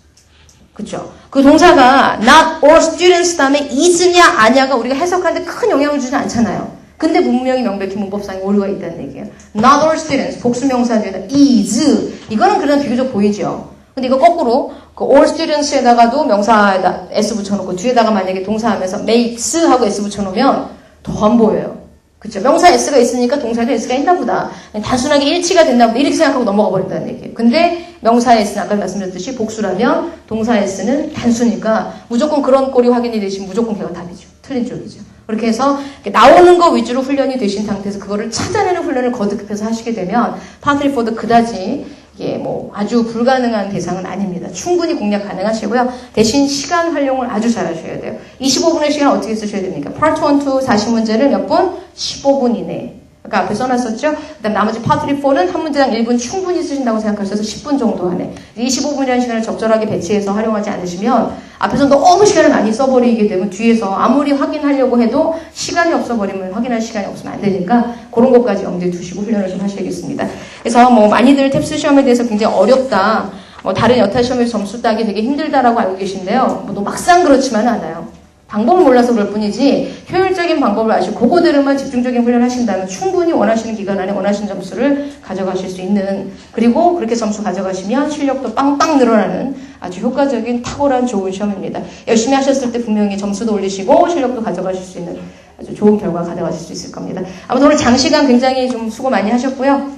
그쵸? 그 동사가 not all students 다음에 is냐 아냐가 우리가 해석하는데 큰 영향을 주지 않잖아요. 근데 분명히 명백히 문법상에 오류가 있다는 얘기예요. Not all students, 복수명사 뒤에다 is. 이거는 그래도 비교적 보이죠. 근데 이거 거꾸로 그 all students에다가도 명사에다 s 붙여놓고 뒤에다가 만약에 동사하면서 makes 하고 s 붙여놓으면 더 안 보여요. 그쵸? 명사 s가 있으니까 동사에도 s가 있나 보다. 단순하게 일치가 됐나 보다. 이렇게 생각하고 넘어가 버린다는 얘기예요. 근데 명사 s는 아까 말씀드렸듯이 복수라면 동사 s는 단수니까 무조건 그런 꼴이 확인이 되시면 무조건 걔가 답이죠. 틀린 쪽이죠. 그렇게 해서 나오는 거 위주로 훈련이 되신 상태에서 그거를 찾아내는 훈련을 거듭해서 하시게 되면 파트 4도 그다지 이게 뭐 아주 불가능한 대상은 아닙니다. 충분히 공략 가능하시고요. 대신 시간 활용을 아주 잘 하셔야 돼요. 25분의 시간 어떻게 쓰셔야 됩니까? 파트 1, 2, 40문제를 몇 분? 15분 이내. 아까 앞에 써놨었죠? 그 다음 나머지 파트 4는 한 문제당 1분 충분히 쓰신다고 생각하셔서 10분 정도 안에 25분이라는 시간을 적절하게 배치해서 활용하지 않으시면 앞에서 너무 시간을 많이 써버리게 되면 뒤에서 아무리 확인하려고 해도 시간이 없어버리면 확인할 시간이 없으면 안 되니까 그런 것까지 염두에 두시고 훈련을 좀 하셔야겠습니다. 그래서 뭐 많이들 탭스 시험에 대해서 굉장히 어렵다, 뭐 다른 여타 시험에서 점수 따기 되게 힘들다라고 알고 계신데요. 뭐 막상 그렇지만은 않아요. 방법을 몰라서 그럴 뿐이지 효율적인 방법을 아시고 그거대로만 집중적인 훈련을 하신다면 충분히 원하시는 기간 안에 원하시는 점수를 가져가실 수 있는, 그리고 그렇게 점수 가져가시면 실력도 빵빵 늘어나는 아주 효과적인 탁월한 좋은 시험입니다. 열심히 하셨을 때 분명히 점수도 올리시고 실력도 가져가실 수 있는 아주 좋은 결과 가져가실 수 있을 겁니다. 아무튼 오늘 장시간 굉장히 좀 수고 많이 하셨고요.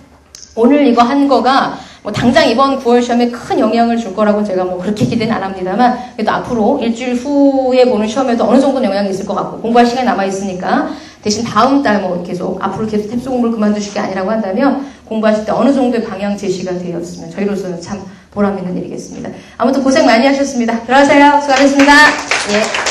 오늘 이거 한 거가 뭐 당장 이번 9월 시험에 큰 영향을 줄 거라고 제가 뭐 그렇게 기대는 안 합니다만, 그래도 앞으로 일주일 후에 보는 시험에도 어느 정도는 영향이 있을 것 같고, 공부할 시간이 남아있으니까 대신 다음 달 뭐 계속 앞으로 계속 탭스 공부를 그만두실 게 아니라고 한다면 공부하실 때 어느 정도의 방향 제시가 되었으면 저희로서는 참 보람 있는 일이겠습니다. 아무튼 고생 많이 하셨습니다. 들어가세요. 수고하셨습니다. 예.